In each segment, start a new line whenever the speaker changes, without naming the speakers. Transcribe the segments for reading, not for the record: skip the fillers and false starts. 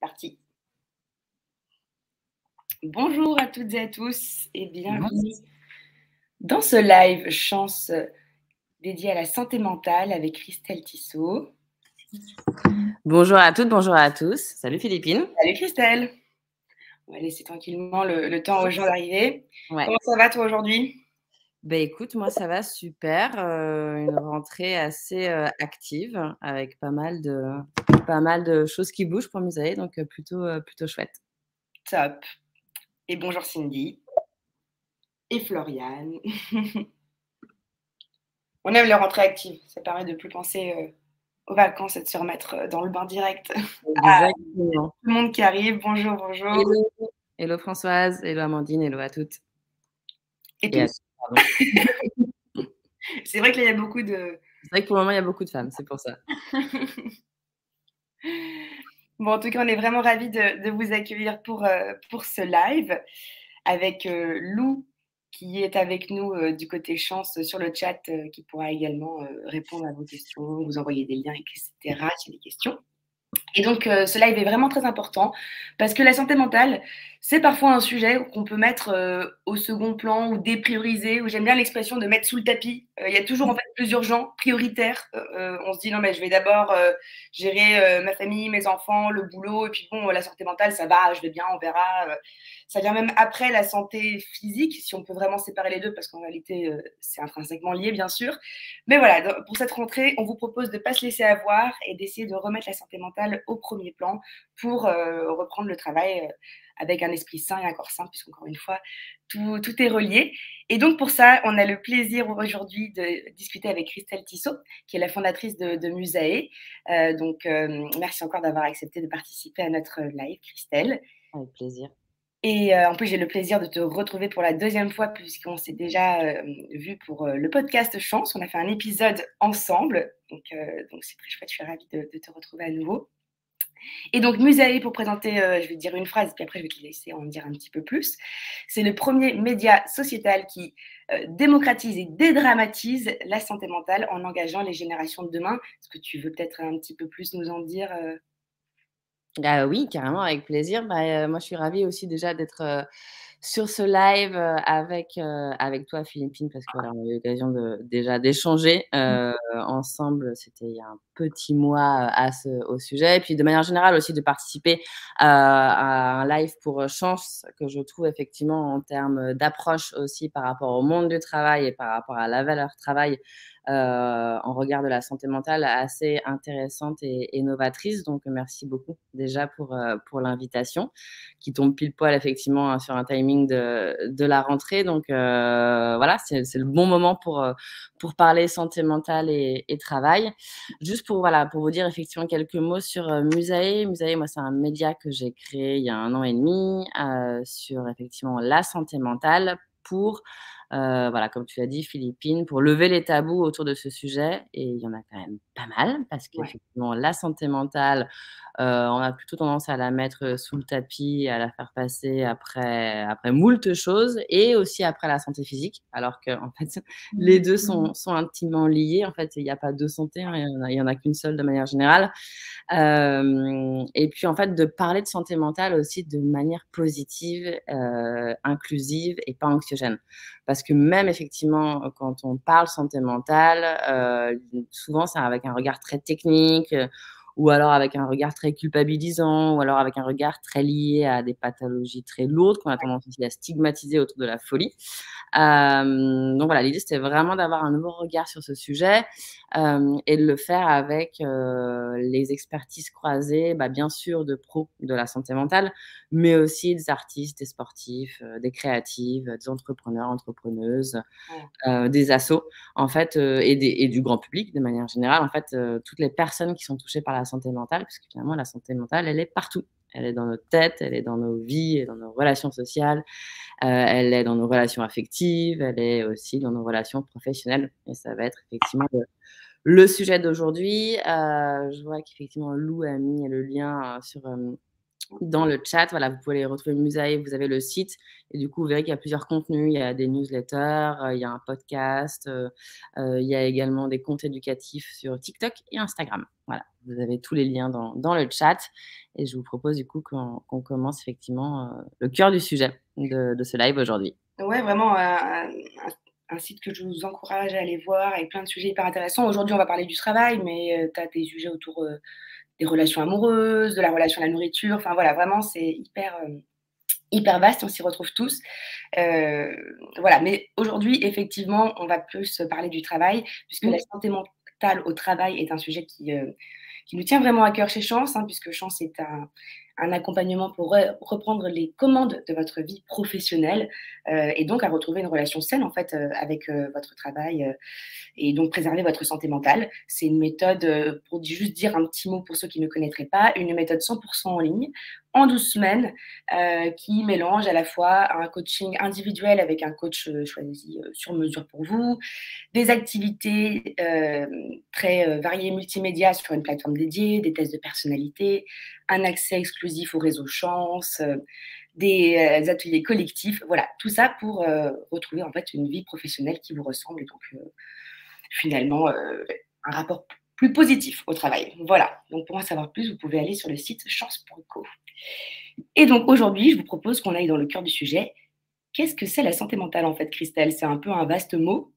Parti. Bonjour à toutes et à tous et bienvenue dans ce live chance dédié à la santé mentale avec Christelle Tissot.
Bonjour à toutes, bonjour à tous. Salut Philippine.
Salut Christelle. On va laisser tranquillement le temps aux gens d'arriver.
Ouais.
Comment ça va toi aujourd'hui?
Ben écoute, moi ça va super. Une rentrée assez active avec pas mal de choses qui bougent pour Musae, donc plutôt chouette.
Top. Et bonjour Cindy. Et Floriane. On aime les rentrées actives. Ça permet de plus penser aux vacances et de se remettre dans le bain direct.
Exactement.
Tout le monde qui arrive. Bonjour, bonjour.
Hello, hello Françoise, hello Amandine, hello à toutes.
Et
Et à
tous.
tous, pardon.
C'est vrai que là, il y a beaucoup de...
C'est vrai que pour le moment, il y a beaucoup de femmes, c'est pour ça.
Bon, en tout cas, on est vraiment ravis de vous accueillir pour ce live avec Lou qui est avec nous du côté chance sur le chat, qui pourra également répondre à vos questions, vous envoyer des liens, etc. s'il y a des questions. Et donc, ce live est vraiment très important parce que la santé mentale, c'est parfois un sujet qu'on peut mettre au second plan ou déprioriser, ou j'aime bien l'expression de mettre sous le tapis. Il y a toujours en fait plus urgent, prioritaire. On se dit non mais je vais d'abord gérer ma famille, mes enfants, le boulot, et puis bon, la santé mentale, ça va, je vais bien, on verra. Ça vient même après la santé physique, si on peut vraiment séparer les deux, parce qu'en réalité, c'est intrinsèquement lié, bien sûr. Mais voilà, pour cette rentrée, on vous propose de ne pas se laisser avoir et d'essayer de remettre la santé mentale au premier plan pour reprendre le travail avec un esprit sain et un corps sain, puisqu'encore une fois, tout est relié. Et donc pour ça, on a le plaisir aujourd'hui de discuter avec Christelle Tissot, qui est la fondatrice de Musae. Merci encore d'avoir accepté de participer à notre live, Christelle.
Avec plaisir.
Et en plus, j'ai le plaisir de te retrouver pour la deuxième fois, puisqu'on s'est déjà vu pour le podcast Chance. On a fait un épisode ensemble, donc c'est très chouette, je suis ravie de te retrouver à nouveau. Et donc, Musae, pour présenter, je vais te dire une phrase, puis après, je vais te laisser en dire un petit peu plus. C'est le premier média sociétal qui démocratise et dédramatise la santé mentale en engageant les générations de demain. Est-ce que tu veux peut-être un petit peu plus nous en dire
Oui, carrément, avec plaisir. Moi, je suis ravie aussi déjà d'être sur ce live avec toi, Philippine, parce que voilà, on a eu l'occasion déjà d'échanger ensemble. C'était il y a un petit mois au sujet. Et puis, de manière générale aussi, de participer à un live pour Chance, que je trouve effectivement en termes d'approche aussi par rapport au monde du travail et par rapport à la valeur travail, en regard de la santé mentale, assez intéressante et novatrice. Donc, merci beaucoup déjà pour l'invitation, qui tombe pile poil effectivement sur un timing de la rentrée. Donc, voilà, c'est le bon moment pour parler santé mentale et travail. Juste pour vous dire effectivement quelques mots sur Musae. Musae, moi, c'est un média que j'ai créé il y a 1 an et demi sur effectivement la santé mentale pour comme tu as dit, Philippine, pour lever les tabous autour de ce sujet. Et il y en a quand même pas mal, parce qu'effectivement, la santé mentale, on a plutôt tendance à la mettre sous le tapis, à la faire passer après moult choses, et aussi après la santé physique, alors qu'en fait, les deux sont intimement liés. En fait, il n'y a pas 2 santé, hein, il y en a qu'une seule de manière générale. Et puis, en fait, de parler de santé mentale aussi de manière positive, inclusive et pas anxiogène. Parce que même effectivement, quand on parle santé mentale, souvent c'est avec un regard très technique, ou alors avec un regard très culpabilisant, ou alors avec un regard très lié à des pathologies très lourdes qu'on a tendance aussi à stigmatiser autour de la folie. Donc voilà, l'idée c'était vraiment d'avoir un nouveau regard sur ce sujet et de le faire avec les expertises croisées, bien sûr de pros de la santé mentale, mais aussi des artistes, des sportifs, des créatives, des entrepreneurs, entrepreneuses, des assos, en fait, et du grand public de manière générale. En fait, toutes les personnes qui sont touchées par la santé mentale, parce que finalement la santé mentale, elle est partout. Elle est dans notre tête, elle est dans nos vies, elle est dans nos relations sociales, elle est dans nos relations affectives, elle est aussi dans nos relations professionnelles. Et ça va être effectivement le sujet d'aujourd'hui. Je vois qu'effectivement Lou a mis le lien dans le chat. Voilà, vous pouvez les retrouver Musae, vous avez le site et du coup, vous verrez qu'il y a plusieurs contenus. Il y a des newsletters, il y a un podcast, il y a également des comptes éducatifs sur TikTok et Instagram. Voilà, vous avez tous les liens dans le chat et je vous propose du coup qu'on commence effectivement le cœur du sujet de ce live aujourd'hui.
Ouais, vraiment un site que je vous encourage à aller voir avec plein de sujets hyper intéressants. Aujourd'hui, on va parler du travail, mais tu as des sujets autour des relations amoureuses, de la relation à la nourriture. Enfin voilà, vraiment, c'est hyper vaste, on s'y retrouve tous. Voilà, mais aujourd'hui, effectivement, on va plus parler du travail, puisque la santé mentale au travail est un sujet qui nous tient vraiment à cœur chez Chance, hein, puisque Chance est un accompagnement pour reprendre les commandes de votre vie professionnelle et donc à retrouver une relation saine en fait avec votre travail et donc préserver votre santé mentale. C'est une méthode, pour juste dire un petit mot pour ceux qui ne connaîtraient pas, une méthode 100% en ligne, en 12 semaines, qui mélange à la fois un coaching individuel avec un coach choisi sur mesure pour vous, des activités très variées multimédia sur une plateforme dédiée, des tests de personnalité, un accès exclusif au réseau Chance, des ateliers collectifs, voilà, tout ça pour retrouver en fait une vie professionnelle qui vous ressemble et donc finalement un rapport plus positif au travail. Voilà, donc pour en savoir plus, vous pouvez aller sur le site chance.co. Et donc aujourd'hui, je vous propose qu'on aille dans le cœur du sujet. Qu'est-ce que c'est la santé mentale en fait, Christelle? C'est un peu un vaste mot.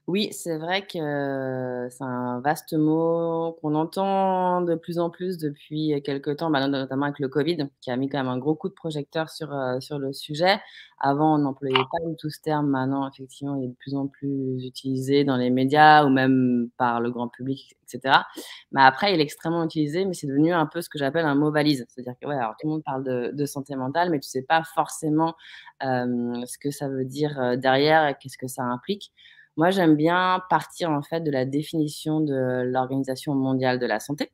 Oui, c'est vrai que c'est un vaste mot qu'on entend de plus en plus depuis quelque temps, bah, notamment avec le Covid, qui a mis quand même un gros coup de projecteur sur le sujet. Avant, on n'employait pas du tout ce terme. Maintenant, effectivement, il est de plus en plus utilisé dans les médias ou même par le grand public, et cetera. Mais après, il est extrêmement utilisé, mais c'est devenu un peu ce que j'appelle un mot valise. C'est-à-dire que, ouais, alors tout le monde parle de santé mentale, mais tu sais pas forcément, ce que ça veut dire, derrière et qu'est-ce que ça implique. Moi, j'aime bien partir en fait de la définition de l'Organisation mondiale de la santé,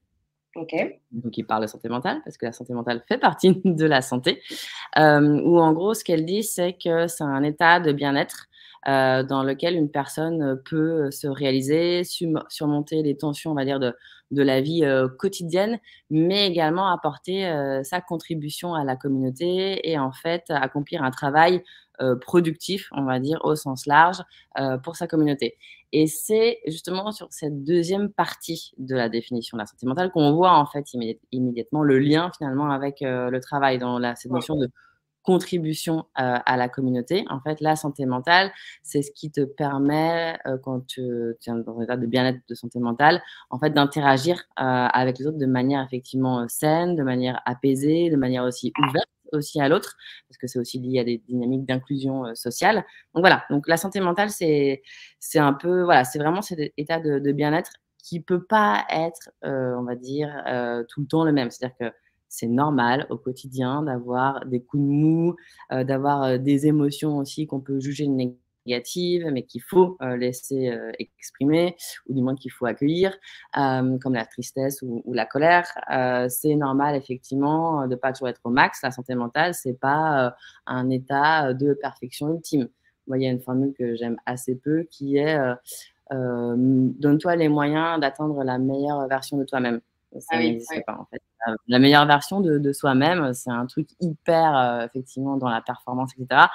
Ok.
donc qui parle de santé mentale, parce que la santé mentale fait partie de la santé, où en gros, ce qu'elle dit, c'est que c'est un état de bien-être, dans lequel une personne peut se réaliser, surmonter les tensions, on va dire, de la vie quotidienne, mais également apporter sa contribution à la communauté et en fait accomplir un travail productif, on va dire, au sens large, pour sa communauté. Et c'est justement sur cette deuxième partie de la définition de la santé mentale qu'on voit en fait immédiatement le lien finalement avec le travail dans cette notion de contribution à la communauté. En fait, la santé mentale, c'est ce qui te permet, quand tu es dans un état de bien-être de santé mentale, en fait, d'interagir avec les autres de manière effectivement saine, de manière apaisée, de manière aussi ouverte aussi à l'autre, parce que c'est aussi lié à des dynamiques d'inclusion sociale. Donc voilà, donc la santé mentale, c'est un peu, voilà, c'est vraiment cet état de bien-être qui peut pas être, on va dire, tout le temps le même. C'est-à-dire que c'est normal au quotidien d'avoir des coups de mou, d'avoir, des émotions aussi qu'on peut juger négatives, mais qu'il faut, laisser, exprimer ou du moins qu'il faut accueillir, comme la tristesse ou la colère. C'est normal effectivement, de pas toujours être au max. La santé mentale, c'est pas, un état, de perfection ultime. Moi, il y a une formule que j'aime assez peu qui est, «Donne-toi les moyens d'atteindre la meilleure version de toi-même».
Ah
Ça
oui,
n'existe
ouais.
pas en fait. La meilleure version de soi-même, c'est un truc hyper, effectivement dans la performance et cetera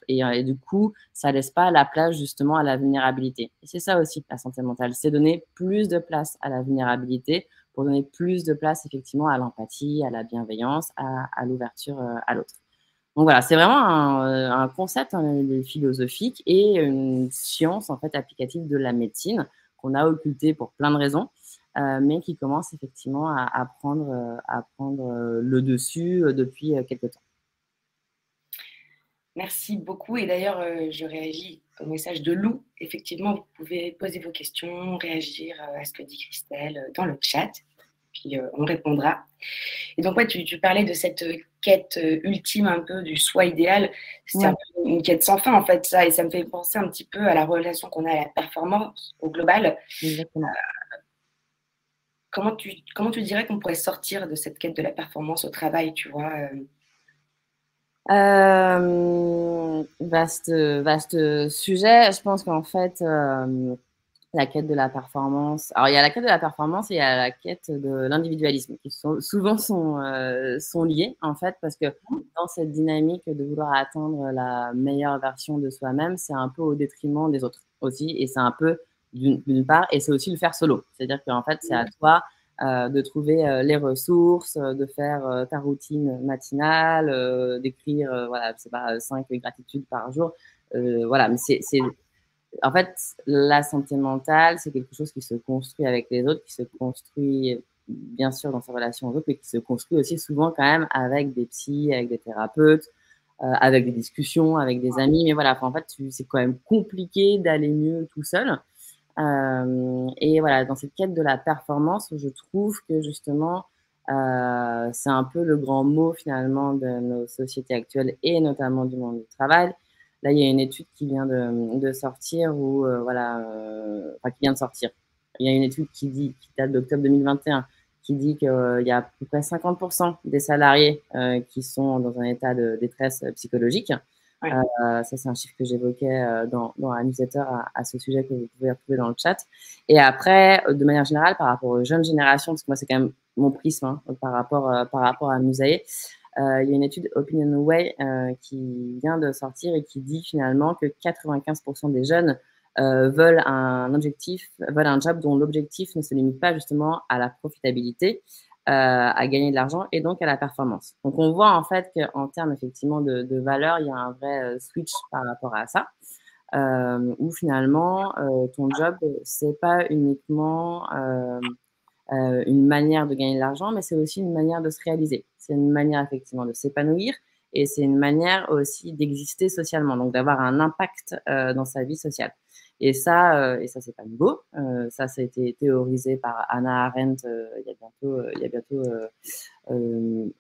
et du coup, ça laisse pas la place justement à la vulnérabilité et c'est ça aussi la santé mentale, c'est donner plus de place à la vulnérabilité pour donner plus de place effectivement à l'empathie, à la bienveillance, à l'ouverture, à l'autre. Donc voilà, c'est vraiment un concept, hein, philosophique et une science en fait applicative de la médecine qu'on a occultée pour plein de raisons, mais qui commence effectivement à prendre le dessus, depuis, quelque temps.
Merci beaucoup. Et d'ailleurs, je réagis au message de Lou. Effectivement, vous pouvez poser vos questions, réagir à ce que dit Christelle dans le chat, puis on répondra. Et donc, ouais, tu parlais de cette quête ultime un peu du soi idéal. C'est un
Ouais,
peu une quête sans fin, en fait, ça. Et ça me fait penser un petit peu à la relation qu'on a à la performance au global.
exactement.
Comment tu dirais qu'on pourrait sortir de cette quête de la performance au travail, tu vois
Vaste sujet. Je pense qu'en fait, la quête de la performance. Alors, il y a la quête de la performance et il y a la quête de l'individualisme qui souvent sont liés, en fait, parce que dans cette dynamique de vouloir atteindre la meilleure version de soi-même, c'est un peu au détriment des autres aussi. Et c'est un peu d'une part, et c'est aussi le faire solo. C'est-à-dire qu'en fait, c'est à toi de trouver les ressources, de faire ta routine matinale, d'écrire, voilà, je sais pas, 5 gratitudes par jour. Voilà, mais en fait, la santé mentale, c'est quelque chose qui se construit avec les autres, qui se construit bien sûr dans sa relation aux autres, mais qui se construit aussi souvent quand même avec des psys, avec des thérapeutes, avec des discussions, avec des amis. Mais voilà, en fait, c'est quand même compliqué d'aller mieux tout seul. Et voilà, dans cette quête de la performance, je trouve que justement, c'est un peu le grand mot finalement de nos sociétés actuelles et notamment du monde du travail. Là, il y a une étude qui vient de sortir où, voilà, enfin, qui vient de sortir. Il y a une étude qui date d'octobre 2021, qui dit qu'il y a à peu près 50% des salariés qui sont dans un état de détresse psychologique.
Ouais.
Ça, c'est un chiffre que j'évoquais dans un newsletter à ce sujet que vous pouvez retrouver dans le chat. Et après, de manière générale, par rapport aux jeunes générations, parce que moi, c'est quand même mon prisme par rapport à Musae, il y a une étude OpinionWay qui vient de sortir et qui dit finalement que 95% des jeunes veulent un job dont l'objectif ne se limite pas justement à la profitabilité, à gagner de l'argent et donc à la performance. Donc on voit en fait qu'en termes effectivement de valeur, il y a un vrai switch par rapport à ça, où finalement ton job, c'est pas uniquement une manière de gagner de l'argent, mais c'est aussi une manière de se réaliser. C'est une manière effectivement de s'épanouir et c'est une manière aussi d'exister socialement, donc d'avoir un impact dans sa vie sociale. Et ça c'est pas nouveau. Ça a été théorisé par Hannah Arendt il y a bientôt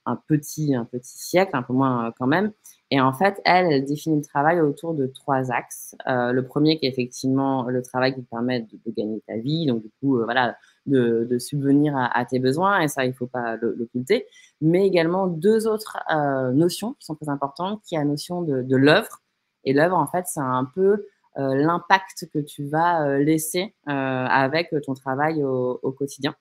un petit siècle, un peu moins quand même. Et en fait, elle définit le travail autour de 3 axes. Le premier qui est effectivement le travail qui te permet de gagner ta vie, donc du coup, voilà, de subvenir à tes besoins, et ça, il ne faut pas l'occulter. Mais également 2 autres notions qui sont très importantes, qui est la notion de l'œuvre. Et l'œuvre, en fait, c'est un peu l'impact que tu vas laisser avec ton travail au quotidien.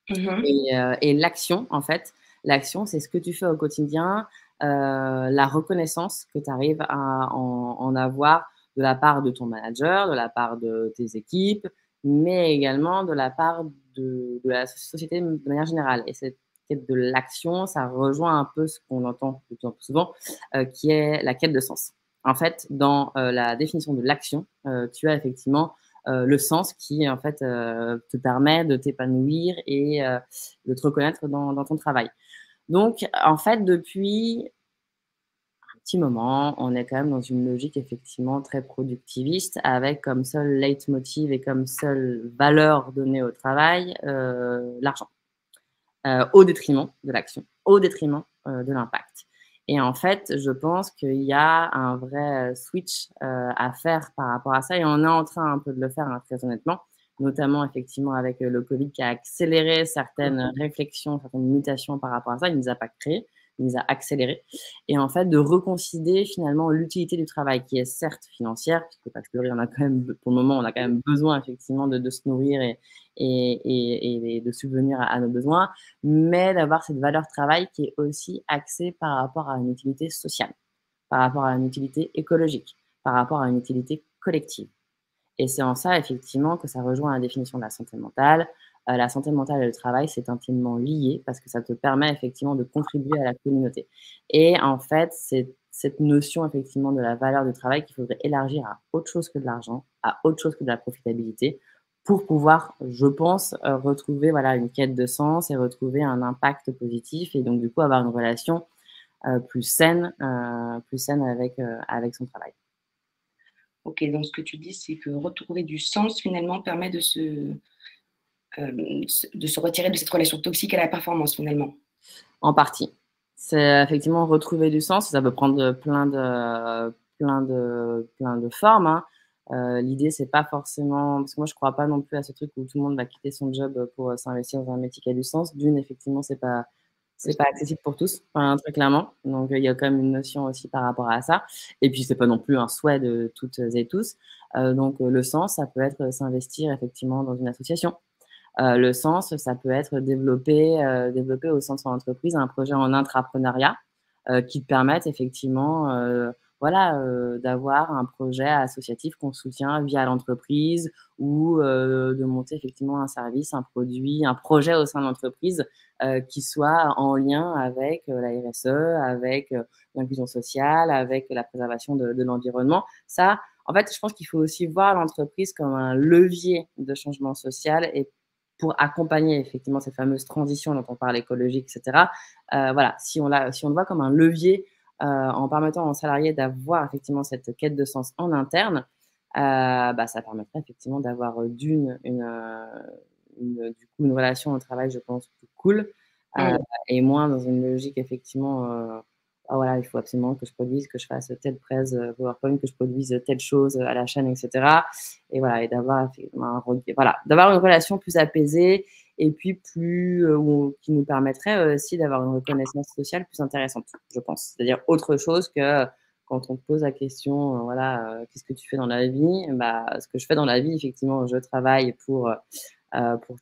Mmh.
Et l'action, en fait, l'action, c'est ce que tu fais au quotidien, la reconnaissance que tu arrives à en avoir de la part de ton manager, de la part de tes équipes, mais également de la part de la société de manière générale. Et cette quête de l'action, ça rejoint un peu ce qu'on entend de plus en plus souvent, qui est la quête de sens. En fait, dans la définition de l'action, tu as effectivement le sens qui, en fait, te permet de t'épanouir et de te reconnaître dans ton travail. Donc, en fait, depuis un petit moment, on est quand même dans une logique effectivement très productiviste avec comme seul leitmotiv et comme seule valeur donnée au travail l'argent, au détriment de l'action, au détriment de l'impact. Et en fait, je pense qu'il y a un vrai switch à faire par rapport à ça et on est en train un peu de le faire, hein, très honnêtement, notamment effectivement avec le Covid qui a accéléré certaines réflexions, certaines mutations par rapport à ça. Il ne nous a pas créés, il nous a accélérés. Et en fait, de reconsidérer finalement l'utilité du travail qui est certes financière, parce que on a quand même, pour le moment, on a quand même besoin effectivement de se nourrir et de subvenir à nos besoins, mais d'avoir cette valeur travail qui est aussi axée par rapport à une utilité sociale, par rapport à une utilité écologique, par rapport à une utilité collective. Et c'est en ça, effectivement, que ça rejoint la définition de la santé mentale. La santé mentale et le travail, c'est intimement lié parce que ça te permet effectivement de contribuer à la communauté. Et en fait, c'est cette notion effectivement de la valeur du travail qu'il faudrait élargir à autre chose que de l'argent, à autre chose que de la profitabilité, pour pouvoir, je pense, retrouver voilà, une quête de sens et retrouver un impact positif et donc du coup avoir une relation plus saine avec son travail.
OK, donc ce que tu dis, c'est que retrouver du sens finalement permet de se retirer de cette relation toxique à la performance finalement.
En partie. C'est effectivement retrouver du sens, ça peut prendre plein de formes, hein. L'idée, c'est pas forcément parce que moi, je crois pas non plus à ce truc où tout le monde va quitter son job pour s'investir dans un métier qui a du sens. D'une, effectivement, c'est pas accessible pour tous, enfin, très clairement. Donc, il y a quand même une notion aussi par rapport à ça. Et puis, c'est pas non plus un souhait de toutes et tous. Donc le sens, ça peut être s'investir effectivement dans une association. Le sens, ça peut être développer au sein de son entreprise un projet en intrapreneuriat qui te permette effectivement voilà, d'avoir un projet associatif qu'on soutient via l'entreprise ou de monter effectivement un service, un produit, un projet au sein de l'entreprise qui soit en lien avec la RSE, avec l'inclusion sociale, avec la préservation de l'environnement. Ça, en fait, je pense qu'il faut aussi voir l'entreprise comme un levier de changement social et pour accompagner effectivement cette fameuse transition dont on parle écologique, etc. Voilà, si on le voit comme un levier en permettant aux salariés d'avoir effectivement cette quête de sens en interne, bah, ça permettrait effectivement d'avoir une relation au travail, je pense, plus cool
Mmh.
et moins dans une logique effectivement ah voilà, il faut absolument que je produise, que je fasse telle presse PowerPoint, que je produise telle chose à la chaîne, etc. Et voilà, et d'avoir voilà, d'avoir une relation plus apaisée et puis plus qui nous permettrait aussi d'avoir une reconnaissance sociale plus intéressante, je pense. C'est-à-dire autre chose que quand on te pose la question, voilà, qu'est-ce que tu fais dans la vie? Bah, ce que je fais dans la vie, effectivement, je travaille pour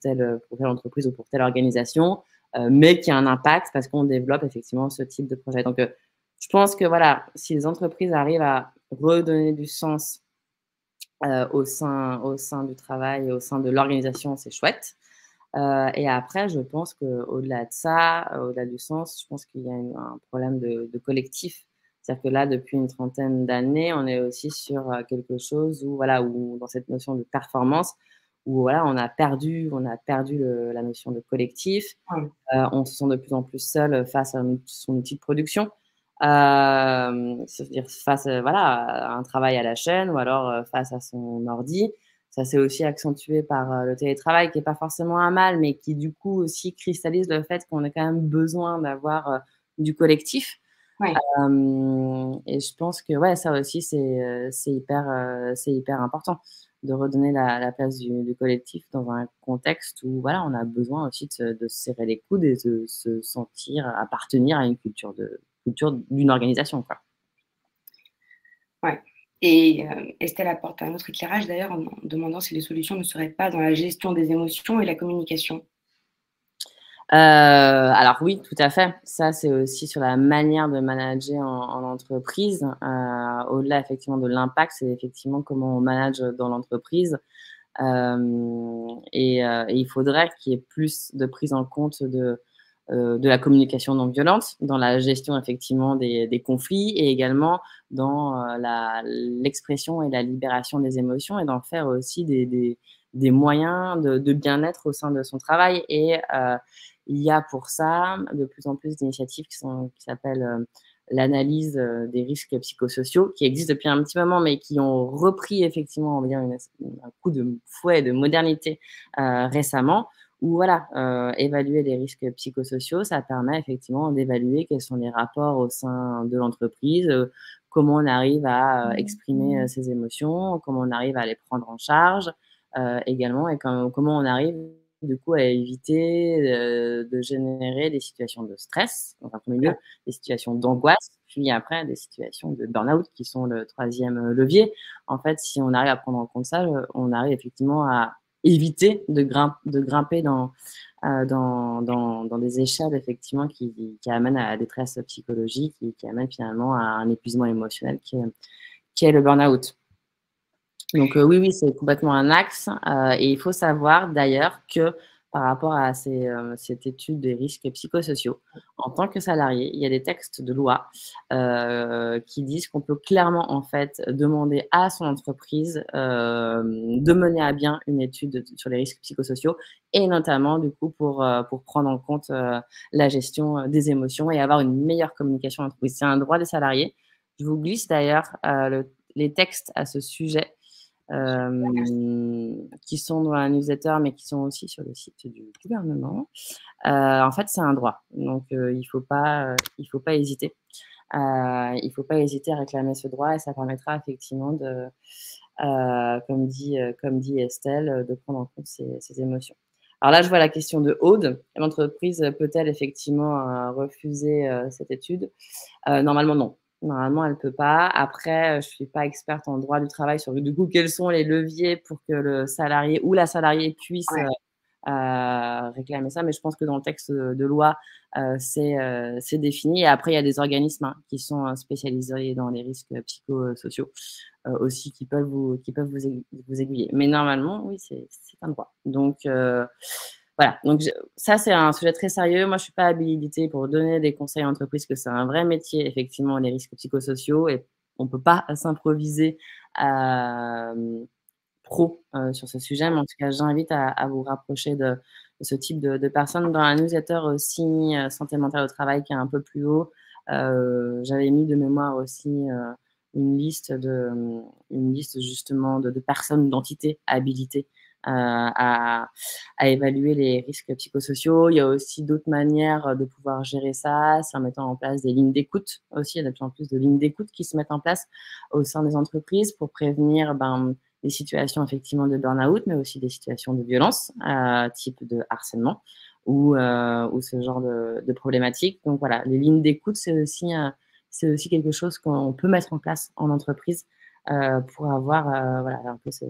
telle entreprise ou pour telle organisation, mais qui a un impact parce qu'on développe effectivement ce type de projet. Donc, je pense que voilà, si les entreprises arrivent à redonner du sens au sein du travail, au sein de l'organisation, c'est chouette. Et après, je pense qu'au-delà de ça, au-delà du sens, je pense qu'il y a un problème de collectif. C'est-à-dire que là, depuis une trentaine d'années, on est aussi sur quelque chose où, voilà, où dans cette notion de performance, où voilà, on a perdu la notion de collectif.
Ouais.
On se sent de plus en plus seul face à son outil de production. C'est-à-dire face voilà, à un travail à la chaîne ou alors face à son ordi. Ça s'est aussi accentué par le télétravail qui n'est pas forcément un mal, mais qui du coup aussi cristallise le fait qu'on a quand même besoin d'avoir du collectif.
Ouais.
Et je pense que ouais, ça aussi, c'est hyper important de redonner la place du collectif dans un contexte où voilà, on a besoin aussi de se serrer les coudes et de se sentir appartenir à une culture d'une organisation, quoi.
Ouais. Et Estelle apporte un autre éclairage d'ailleurs en demandant si les solutions ne seraient pas dans la gestion des émotions et la communication.
Alors oui, tout à fait. Ça, c'est aussi sur la manière de manager en entreprise. Au-delà effectivement de l'impact, c'est effectivement comment on manage dans l'entreprise. Et il faudrait qu'il y ait plus de prise en compte de la communication non violente, dans la gestion effectivement des conflits et également dans l'expression et la libération des émotions et d'en faire aussi des moyens de bien-être au sein de son travail. Et il y a pour ça de plus en plus d'initiatives qui s'appellent l'analyse des risques psychosociaux, qui existent depuis un petit moment, mais qui ont repris effectivement, on va dire, un coup de fouet de modernité récemment, où voilà, évaluer les risques psychosociaux, ça permet effectivement d'évaluer quels sont les rapports au sein de l'entreprise, comment on arrive à exprimer ses émotions, comment on arrive à les prendre en charge également, et comment on arrive du coup à éviter de générer des situations de stress, dans un premier lieu, des situations d'angoisse, puis après des situations de burn-out qui sont le troisième levier. En fait, si on arrive à prendre en compte ça, on arrive effectivement à éviter de grimper dans des échelles effectivement qui amènent à la détresse psychologique et qui amènent finalement à un épuisement émotionnel qui est le burn-out. Donc oui, oui, c'est complètement un axe et il faut savoir d'ailleurs que par rapport à cette étude des risques psychosociaux, en tant que salarié, il y a des textes de loi qui disent qu'on peut clairement en fait demander à son entreprise de mener à bien une étude sur les risques psychosociaux et notamment du coup pour prendre en compte la gestion des émotions et avoir une meilleure communication en entreprise. C'est un droit des salariés. Je vous glisse d'ailleurs les textes à ce sujet qui sont dans la newsletter, mais qui sont aussi sur le site du gouvernement. En fait, c'est un droit, donc il faut pas hésiter. Il faut pas hésiter à réclamer ce droit et ça permettra effectivement comme dit Estelle, de prendre en compte ses émotions. Alors là, je vois la question de Aude. L'entreprise peut-elle effectivement refuser cette étude? Normalement, non. Normalement, elle peut pas. Après, je suis pas experte en droit du travail sur du coup, quels sont les leviers pour que le salarié ou la salariée puisse,
Ouais.
réclamer ça, mais je pense que dans le texte de loi, c'est défini et après il y a des organismes, hein, qui sont, spécialisés dans les risques, psychosociaux, aussi qui peuvent vous aiguiller. Mais normalement, oui, c'est un droit. Donc voilà, donc ça, c'est un sujet très sérieux. Moi, je suis pas habilitée pour donner des conseils à l'entreprise, que c'est un vrai métier, effectivement, les risques psychosociaux et on peut pas s'improviser, hem, pro, sur ce sujet. Mais en tout cas, j'invite à vous rapprocher de ce type de personnes. Dans la newsletter aussi, santé mentale au travail qui est un peu plus haut, j'avais mis de mémoire aussi, une liste une liste justement de personnes, d'entités habilitées, à évaluer les risques psychosociaux. Il y a aussi d'autres manières, de pouvoir gérer ça, c'est en mettant en place des lignes d'écoute aussi. Il y a de plus en plus de lignes d'écoute qui se mettent en place au sein des entreprises pour prévenir, des situations effectivement de burn-out, mais aussi des situations de violence, type de harcèlement ou ce genre de problématiques. Donc voilà, les lignes d'écoute, c'est aussi quelque chose qu'on peut mettre en place en entreprise, pour avoir, voilà, un peu ce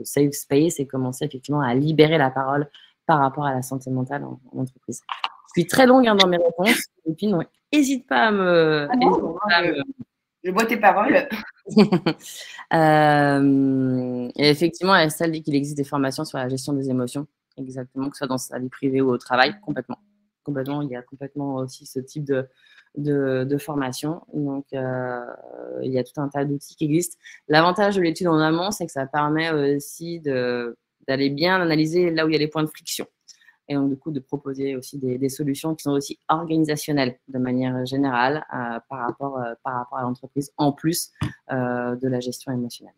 safe space et commencer effectivement à libérer la parole par rapport à la santé mentale en entreprise. Je suis très longue, hein, dans mes réponses, et puis non, hésite pas à me
Ah
hésite
non, moi,
pas à me
je bois tes paroles.
Et effectivement, Estelle dit qu'il existe des formations sur la gestion des émotions, exactement, que ce soit dans sa vie privée ou au travail, complètement. Complètement, il y a complètement aussi ce type de formation. Donc, il y a tout un tas d'outils qui existent. L'avantage de l'étude en amont, c'est que ça permet aussi d'aller bien analyser là où il y a les points de friction. Et donc, du coup, de proposer aussi des solutions qui sont aussi organisationnelles de manière générale, par rapport à l'entreprise, en plus de la gestion émotionnelle.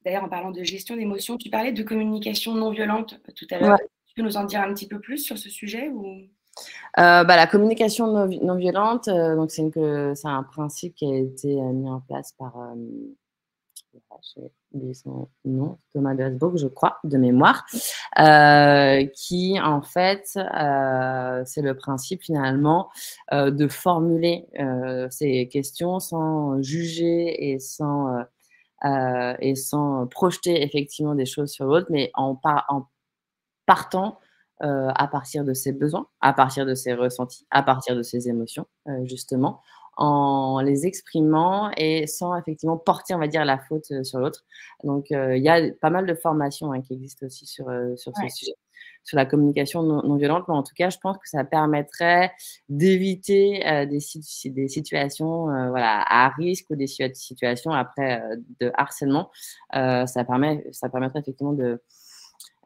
D'ailleurs, en parlant de gestion d'émotions, tu parlais de communication non violente tout à l'heure.
Ouais.
Tu peux nous en dire un petit peu plus sur ce sujet ou...
La communication non violente, donc c'est un principe qui a été mis en place par j'ai oublié son nom, Thomas de Habsbourg, je crois, de mémoire, qui en fait, c'est le principe finalement de formuler ces questions sans juger et sans projeter effectivement des choses sur l'autre, mais en partant à partir de ses besoins, à partir de ses ressentis, à partir de ses émotions, justement, en les exprimant et sans effectivement porter, on va dire, la faute sur l'autre. Donc, il y a pas mal de formations, hein, qui existent aussi sur ce
Ouais.
sujet, sur la communication non violente. Mais en tout cas, je pense que ça permettrait d'éviter des situations voilà, à risque ou des situations après de harcèlement. Ça permettrait effectivement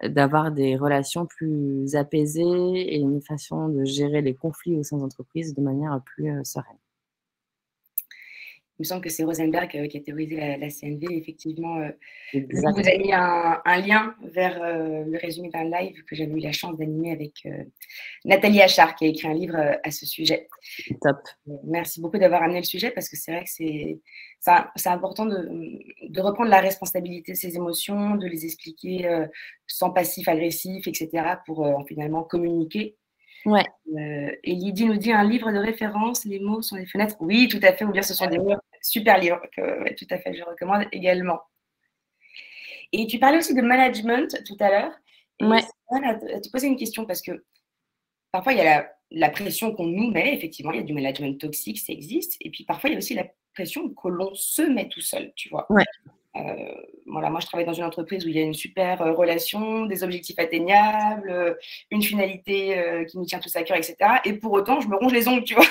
d'avoir des relations plus apaisées et une façon de gérer les conflits au sein d'entreprise de manière plus sereine.
Il me semble que c'est Rosenberg qui a théorisé la CNV. Effectivement, lui vous
Exact,
a mis un lien vers le résumé d'un live que j'avais eu la chance d'animer avec Nathalie Achard, qui a écrit un livre à ce sujet.
top.
Merci beaucoup d'avoir amené le sujet parce que c'est vrai que c'est important de reprendre la responsabilité de ses émotions, de les expliquer sans passif agressif, etc., pour finalement communiquer.
Ouais,
Et Lydie nous dit un livre de référence, les mots sont les fenêtres. Oui, tout à fait, ou bien ce sont des murs. Super livre, que ouais, tout à fait, je recommande également. Et tu parlais aussi de management tout à l'heure. Et
ouais.
c'est vrai à te poser une question parce que parfois, il y a la pression qu'on nous met, effectivement, il y a du management toxique, ça existe. Et puis parfois, il y a aussi la pression que l'on se met tout seul, tu vois.
Ouais.
Voilà, moi, je travaille dans une entreprise où il y a une super relation, des objectifs atteignables, une finalité qui nous tient tous à cœur, etc. Et pour autant, je me ronge les ongles, tu vois,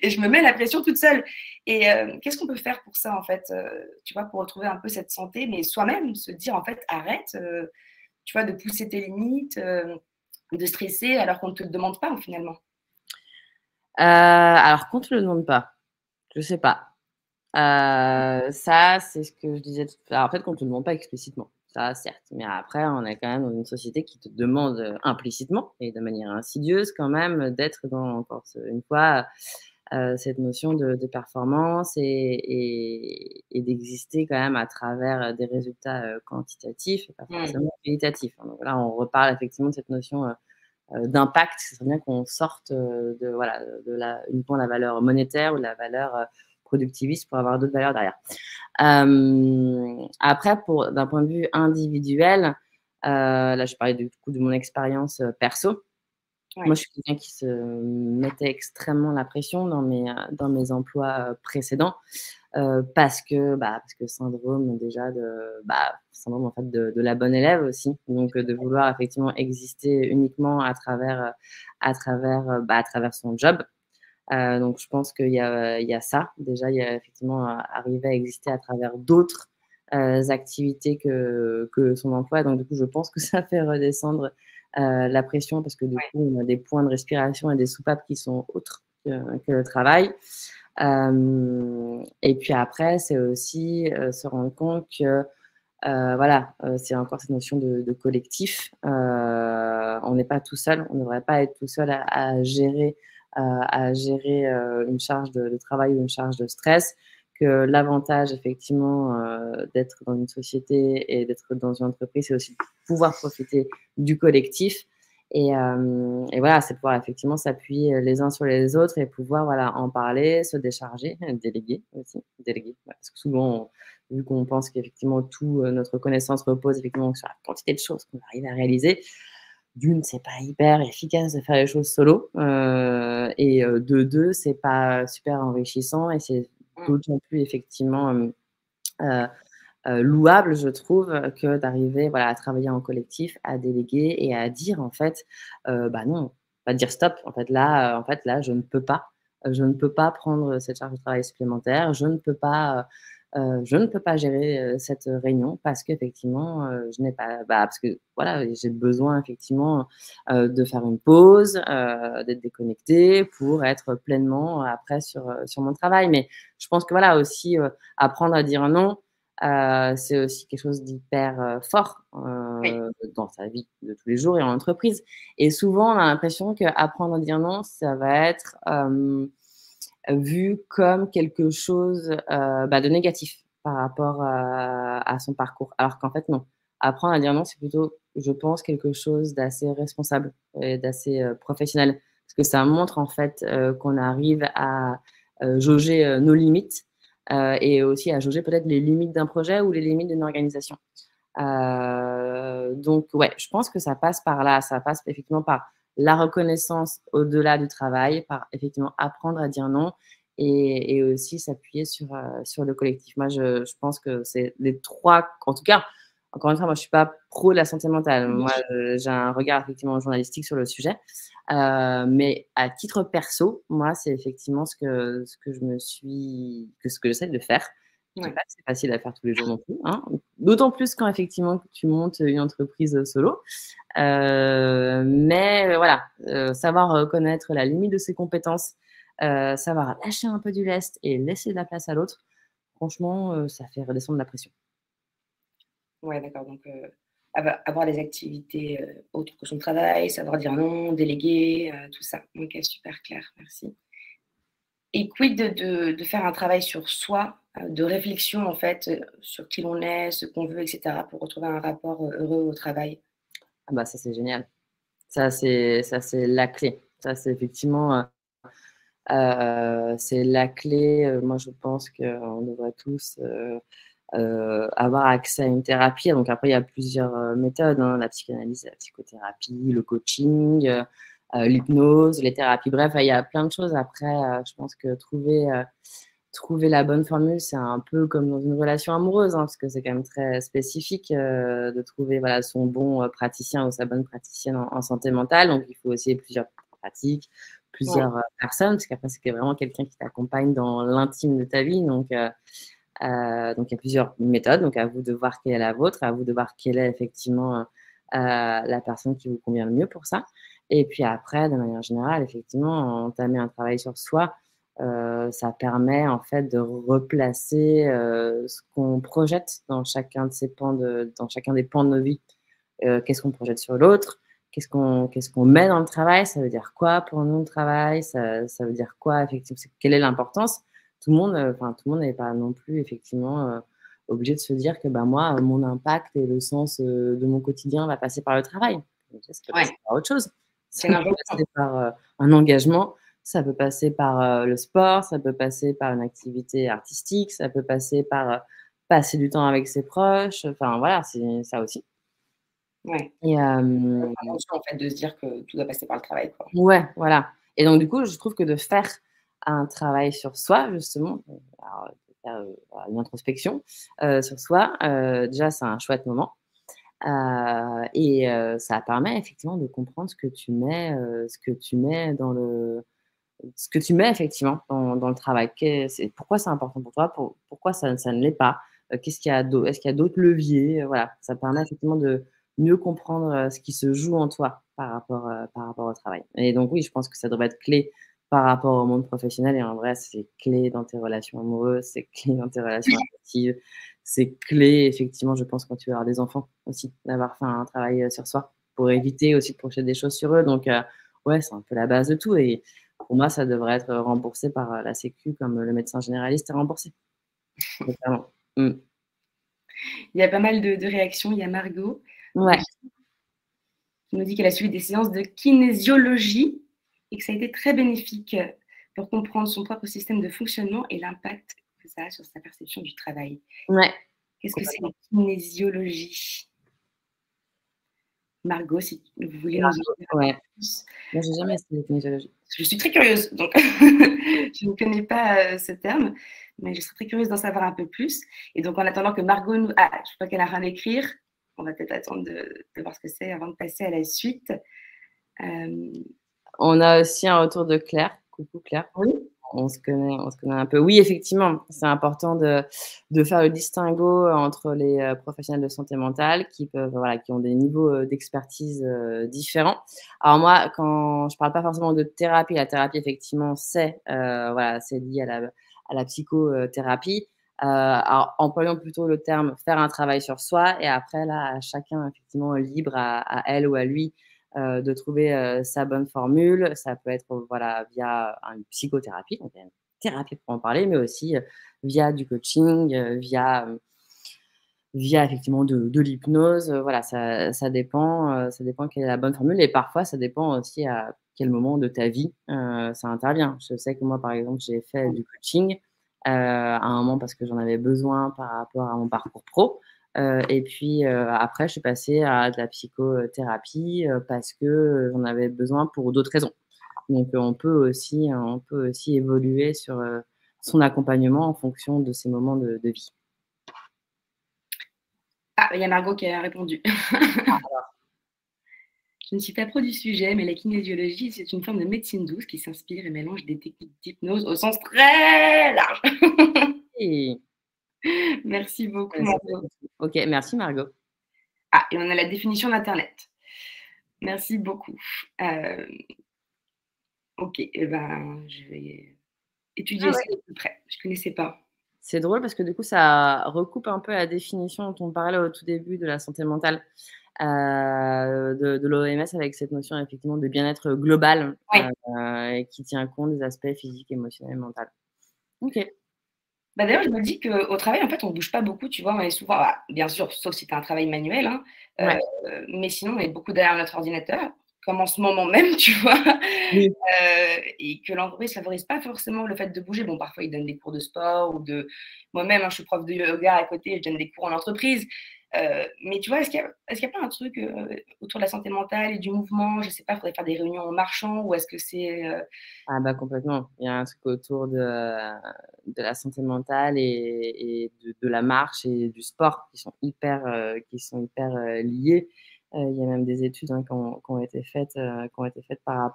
et je me mets la pression toute seule. Et qu'est-ce qu'on peut faire pour ça, en fait, tu vois, pour retrouver un peu cette santé, mais soi-même, se dire, en fait, arrête, tu vois, de pousser tes limites, de stresser alors qu'on ne te le demande pas, finalement.
Alors qu'on te le demande pas, je sais pas. Ça, c'est ce que je disais tout à l'heure. En fait, qu'on te le demande pas explicitement, ça certes, mais après on est quand même dans une société qui te demande, implicitement et de manière insidieuse quand même, d'être dans encore une fois, cette notion de performance et d'exister quand même à travers, des résultats, quantitatifs et pas
Mmh.
forcément qualitatifs, hein. Donc là, on reparle effectivement de cette notion, d'impact, c'est bien qu'on sorte voilà, uniquement la valeur monétaire ou la valeur productiviste pour avoir d'autres valeurs derrière. Après, d'un point de vue individuel, là, je parlais du coup de mon expérience perso.
Ouais.
Moi, je suis quelqu'un qui se mettait extrêmement la pression dans mes emplois précédents. Parce que syndrome déjà syndrome en fait de la bonne élève aussi, donc de vouloir effectivement exister uniquement à travers son job. Donc je pense qu'il y a ça. Déjà, il y a effectivement arriver à exister à travers d'autres activités que son emploi. Donc du coup, je pense que ça fait redescendre la pression parce que du coup, on a des points de respiration et des soupapes qui sont autres que le travail. Et puis après, c'est aussi se rendre compte que c'est encore cette notion de collectif. On n'est pas tout seul, on ne devrait pas être tout seul à gérer une charge de travail ou une charge de stress. Que l'avantage effectivement d'être dans une société et d'être dans une entreprise, c'est aussi de pouvoir profiter du collectif. Et voilà, c'est pouvoir effectivement s'appuyer les uns sur les autres et pouvoir en parler, se décharger, déléguer aussi, déléguer. Parce que souvent, vu qu'on pense qu'effectivement toute notre connaissance repose effectivement sur la quantité de choses qu'on arrive à réaliser, d'une, c'est pas hyper efficace de faire les choses solo, et de deux, c'est pas super enrichissant et c'est d'autant plus effectivement louable, je trouve, que d'arriver à travailler en collectif, à déléguer et à dire en fait, non, pas dire stop. En fait, là, je ne peux pas. Je ne peux pas prendre cette charge de travail supplémentaire. Je ne peux pas gérer cette réunion parce qu'effectivement, je n'ai pas, parce que voilà, j'ai besoin effectivement de faire une pause, d'être déconnectée pour être pleinement après sur mon travail. Mais je pense que voilà aussi apprendre à dire non. C'est aussi quelque chose d'hyper fort
Oui.
dans sa vie de tous les jours et en entreprise. Et souvent, on a l'impression qu'apprendre à dire non, ça va être vu comme quelque chose de négatif par rapport à son parcours. Alors qu'en fait, non. Apprendre à dire non, c'est plutôt, je pense, quelque chose d'assez responsable et d'assez professionnel. Parce que ça montre en fait qu'on arrive à jauger nos limites et aussi à jauger peut-être les limites d'un projet ou les limites d'une organisation. Donc, ouais, je pense que ça passe par là. Ça passe effectivement par la reconnaissance au-delà du travail, par effectivement apprendre à dire non et aussi s'appuyer sur le collectif. Moi, je pense que c'est les trois, en tout cas, encore une fois, moi, je ne suis pas pro de la santé mentale. Moi, j'ai un regard effectivement journalistique sur le sujet. Mais à titre perso, moi, c'est effectivement ce que ce que j'essaie de faire. Je dis pas que c'est facile à faire tous les jours non plus, hein. D'autant plus quand effectivement tu montes une entreprise solo. Mais voilà, savoir reconnaître la limite de ses compétences, savoir lâcher un peu du lest et laisser de la place à l'autre, franchement, ça fait redescendre la pression.
Ouais, d'accord, donc avoir des activités, autres que son travail, savoir dire non, déléguer, tout ça. OK, super clair, merci. Et quid de faire un travail sur soi, de réflexion en fait, sur qui l'on est, ce qu'on veut et cetera, pour retrouver un rapport, heureux au travail?
Ah bah, ça, c'est génial. Ça, c'est la clé. Ça, c'est effectivement, c'est la clé. Moi, je pense qu'on devrait tous, avoir accès à une thérapie. Donc après, il y a plusieurs méthodes, hein, la psychanalyse, la psychothérapie, le coaching, l'hypnose, les thérapies. Bref, il y a plein de choses. Après, je pense que trouver la bonne formule, c'est un peu comme dans une relation amoureuse, hein, parce que c'est quand même très spécifique de trouver son bon praticien ou sa bonne praticienne en santé mentale. Donc, il faut aussi plusieurs pratiques,
Ouais.
plusieurs personnes, parce qu'après, c'est vraiment quelqu'un qui t'accompagne dans l'intime de ta vie. Donc, il y a plusieurs méthodes, donc à vous de voir quelle est la vôtre, à vous de voir quelle est effectivement la personne qui vous convient le mieux pour ça. Et puis après, de manière générale, effectivement, entamer un travail sur soi, ça permet en fait de replacer ce qu'on projette dans chacun dans chacun des pans de nos vies. Qu'est-ce qu'on projette sur l'autre? Qu'est-ce qu'on met dans le travail? Ça veut dire quoi pour nous le travail? Ça veut dire quoi effectivement? Quelle est l'importance? Tout le monde, tout le monde n'est pas non plus effectivement obligé de se dire que moi, mon impact et le sens de mon quotidien va passer par le travail. Donc ça peut
Ouais.
passer par autre chose.
C'est
Ça peut
l'important.
passer par, un engagement, ça peut passer par, le sport, ça peut passer par une activité artistique, ça peut passer par, passer du temps avec ses proches, enfin voilà, c'est ça aussi
Ouais.
et
Attention en fait de se dire que tout doit passer par le travail, quoi.
ouais, voilà et donc du coup, je trouve que de faire un travail sur soi justement, alors, de faire, voilà, une introspection, sur soi, déjà c'est un chouette moment. Ça permet effectivement de comprendre ce que tu mets dans le ce que tu mets effectivement dans le travail. Pourquoi c'est important pour toi? Pourquoi ça ne l'est pas? Qu'est-ce qu'il y a est-ce qu'il y a d'autres leviers? Voilà, ça permet effectivement de mieux comprendre, ce qui se joue en toi par rapport au travail et donc oui, je pense que ça devrait être clé par rapport au monde professionnel et en vrai, c'est clé dans tes relations amoureuses, c'est clé dans tes relations affectives, c'est clé effectivement, je pense, quand tu vas avoir des enfants aussi, d'avoir fait un travail, sur soi pour éviter aussi de projeter des choses sur eux donc ouais, c'est un peu la base de tout et pour moi, ça devrait être remboursé par, la sécu comme le médecin généraliste est remboursé. Totalement. Mmh.
Il y a pas mal de réactions. Il y a Margot
Ouais,
qui nous dit qu'elle a suivi des séances de kinésiologie et que ça a été très bénéfique pour comprendre son propre système de fonctionnement et l'impact que ça a sur sa perception du travail.
ouais,
Qu'est-ce que c'est la
complètement.
kinésiologie? Margot, si vous voulez nous en dire un peu
Ouais.
plus.
Moi, j'ai jamais essayé la kinésiologie.
Je suis très curieuse, donc je ne connais pas, ce terme, mais je serais très curieuse d'en savoir un peu plus et donc en attendant que Margot nous je crois qu'elle a rien à écrire. On va peut-être attendre de voir ce que c'est avant de passer à la suite. Hem,
On a aussi un retour de Claire. Coucou Claire.
oui?
On se connaît un peu. Oui, effectivement, c'est important de faire le distinguo entre les, professionnels de santé mentale qui peuvent voilà, qui ont des niveaux, d'expertise, différents. Alors moi, quand je parle pas forcément de thérapie, la thérapie effectivement c'est, voilà, c'est lié à la psychothérapie. Alors employons plutôt le terme faire un travail sur soi et après là, à chacun effectivement libre à elle ou à lui de trouver, sa bonne formule. Ça peut être, voilà, via une psychothérapie, donc il y a une thérapie pour en parler, mais aussi, via du coaching, via effectivement de l'hypnose, voilà, ça dépend quelle est la bonne formule et parfois ça dépend aussi à quel moment de ta vie, ça intervient. Je sais que moi, par exemple, j'ai fait du coaching, à un moment parce que j'en avais besoin par rapport à mon parcours pro, et puis, après je suis passée à de la psychothérapie, parce que, j'en avais besoin pour d'autres raisons. Donc, on peut aussi évoluer sur, son accompagnement en fonction de ses moments de vie.
Ah, il y a Margot qui a répondu. Je ne suis pas pro du sujet, mais la kinésiologie, c'est une forme de médecine douce qui s'inspire et mélange des techniques d'hypnose au sens très large.
Et
Merci
je
beaucoup,
connaissais pas
Margot.
du tout. OK, merci Margot.
Ah, et on a la définition d'internet. Merci beaucoup. OK, et ben, je vais
Ah
étudier ça
ouais.
de plus près. Je ne connaissais pas.
C'est drôle parce que du coup, ça recoupe un peu la définition dont on parlait au tout début de la santé mentale, de l'OMS avec cette notion effectivement de bien-être global,
Oui.
et qui tient compte des aspects physiques, émotionnels et mental. OK.
Bah, d'ailleurs, je me dis qu'au travail, en fait, on ne bouge pas beaucoup, tu vois? On est souvent bien sûr, sauf si tu as un travail manuel, hein,
Ouais.
mais sinon, on est beaucoup derrière notre ordinateur, comme en ce moment même, tu vois?
Oui.
Et que l'entreprise ne favorise pas forcément le fait de bouger. Bon, parfois, ils donnent des cours de sport ou de moi-même, hein, je suis prof de yoga à côté, je donne des cours en entreprise. Mais tu vois, est-ce qu'il y a pas un truc, autour de la santé mentale et du mouvement? Je sais pas, il faudrait faire des réunions en marchant ou est-ce que c'est,
Ah bah, complètement. Il y a un truc autour de la santé mentale et de la marche et du sport qui sont hyper, liés. Il y a même des études, hein, qui ont été faites, par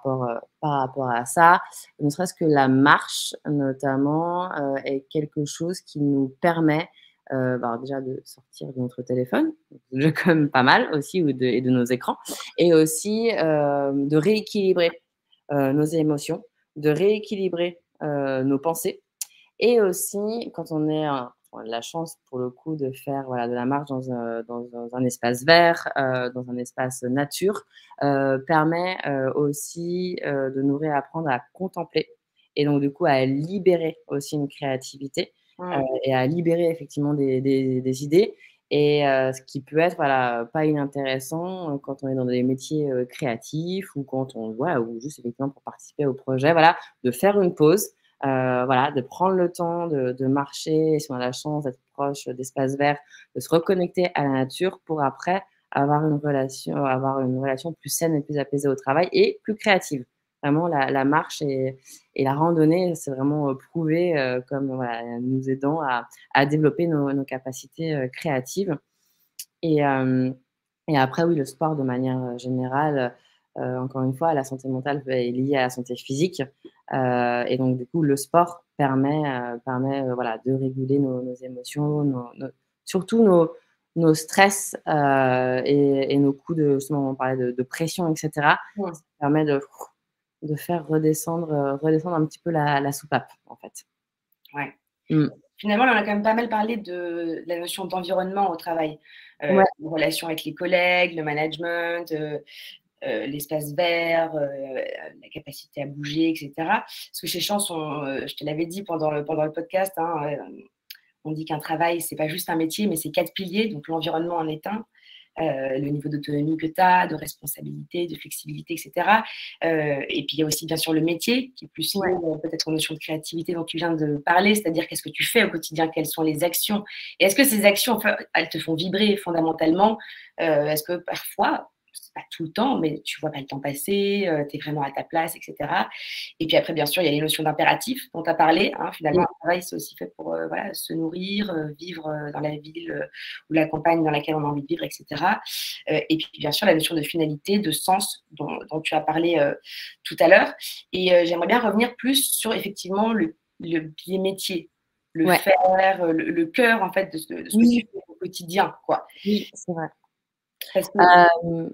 rapport à ça. Ne serait-ce que la marche notamment, est quelque chose qui nous permet, bah, alors déjà de sortir de notre téléphone, déjà quand même pas mal aussi ou de nos écrans et aussi, de rééquilibrer, nos émotions de rééquilibrer, nos pensées et aussi quand on a de la chance pour le coup de faire, voilà, de la marche dans un espace vert, dans un espace nature, permet, aussi, de nous réapprendre à contempler et donc du coup à libérer aussi une créativité,
mmh,
et à libérer effectivement des idées Et ce qui peut être, voilà, pas inintéressant quand on est dans des métiers créatifs ou quand on voilà, ou juste effectivement pour participer au projet, voilà, de faire une pause, voilà, de prendre le temps de marcher, et si on a la chance d'être proche d'espaces verts, de se reconnecter à la nature pour après avoir une relation plus saine et plus apaisée au travail et plus créative. Vraiment la marche et la randonnée, c'est vraiment, prouvé, comme voilà, nous aidant à développer nos capacités, créatives et hem et après oui, le sport de manière, générale, encore une fois, la santé mentale est liée à la santé physique, et donc du coup, le sport permet, voilà, de réguler nos émotions, surtout nos stress, et nos coups de justement, on parlait de pression et cetera.
Mmh.
Ça permet de faire redescendre un petit peu la soupape, en fait.
Ouais.
Mmh.
Finalement, on a quand même pas mal parlé de la notion d'environnement au travail,
Ouais,
les relations avec les collègues, le management, l'espace vert, la capacité à bouger et cetera. Parce que chez Chance, je te l'avais dit pendant le podcast, hein, on dit qu'un travail, c'est pas juste un métier, mais c'est 4 piliers, donc l'environnement en est un, le niveau d'autonomie que tu as, de responsabilité, de flexibilité, et cetera. Et puis il y a aussi bien sûr le métier qui est plus lié,
ouais.
peut-être aux notions de créativité dont tu viens de parler, c'est-à-dire qu'est-ce que tu fais au quotidien, quelles sont les actions et est-ce que ces actions, enfin, elles te font vibrer fondamentalement? Est-ce que parfois, c'est pas tout le temps, mais tu vois pas le temps passer, tu es vraiment à ta place et cetera? Et puis après, bien sûr, il y a les notions d'impératif dont tu as parlé, hein. Finalement,
Mmh.
un travail, c'est aussi fait pour, voilà, se nourrir, vivre, dans la ville, ou la campagne dans laquelle on a envie de vivre et cetera. Et puis bien sûr, la notion de finalité, de sens dont tu as parlé, tout à l'heure et j'aimerais bien revenir plus sur effectivement le biais métier, le
Ouais.
faire, le cœur en fait de ce que tu
Oui,
fais au quotidien, quoi.
oui, c'est vrai.
Parce que
Hem,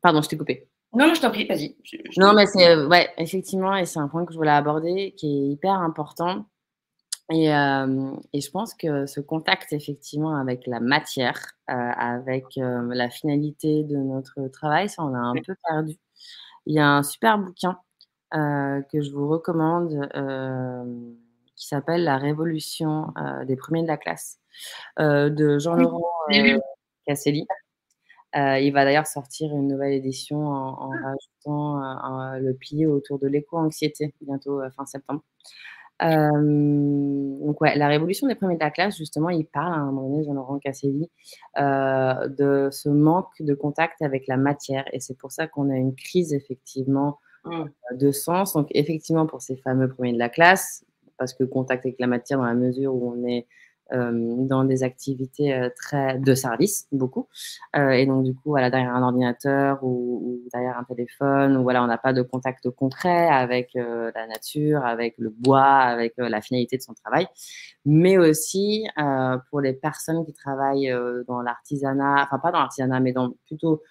Pardon, je t'ai coupé.
non, non, je t'en prie, vas-y, je te
Non, mais c'est, ouais, effectivement et c'est un point que je voulais aborder qui est hyper important et je pense que ce contact effectivement avec la matière, avec, la finalité de notre travail, ça on a un
ouais.
peu perdu. Il y a un super bouquin, que je vous recommande, qui s'appelle «La révolution, des premiers de la classe», de
Oui,
Jean-Laurent,
je l'ai lu.
Casselli. Il va d'ailleurs sortir une nouvelle édition en rajoutant, le pilier autour de l'éco-anxiété bientôt, fin septembre. Donc ouais, la révolution des premiers de la classe, justement, il parle à un moment donné, Jean-Laurent Casselli, de ce manque de contact avec la matière et c'est pour ça qu'on a une crise effectivement,
Mmh.
de sens. Donc effectivement pour ces fameux premiers de la classe, parce que contact avec la matière dans la mesure où on est, dans des activités, très de service, beaucoup, et donc du coup, voilà, derrière un ordinateur ou derrière un téléphone ou voilà, on n'a pas de contact concret avec, la nature, avec le bois, avec, la finalité de son travail. Mais aussi, pour les personnes qui travaillent, dans l'artisanat, enfin pas dans l'artisanat, mais plutôt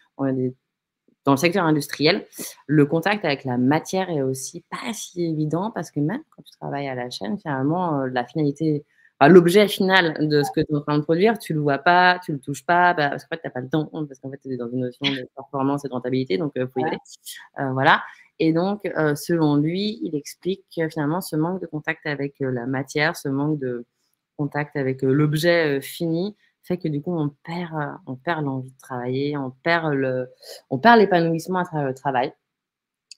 dans le secteur industriel, le contact avec la matière est aussi pas si évident parce que même quand tu travailles à la chaîne, finalement, la finalité, enfin, l'objet final de ce que tu es en train de produire, tu le vois pas, tu le touches pas, bah, parce qu'en fait, tu as pas le temps, parce qu'en fait, tu es dans une notion de performance et de rentabilité, donc faut y
Ouais.
aller. Voilà et donc selon lui, il explique que finalement ce manque de contact avec, la matière, ce manque de contact avec, l'objet, fini, fait que du coup on perd l'envie de travailler, on perd l'épanouissement à travers le travail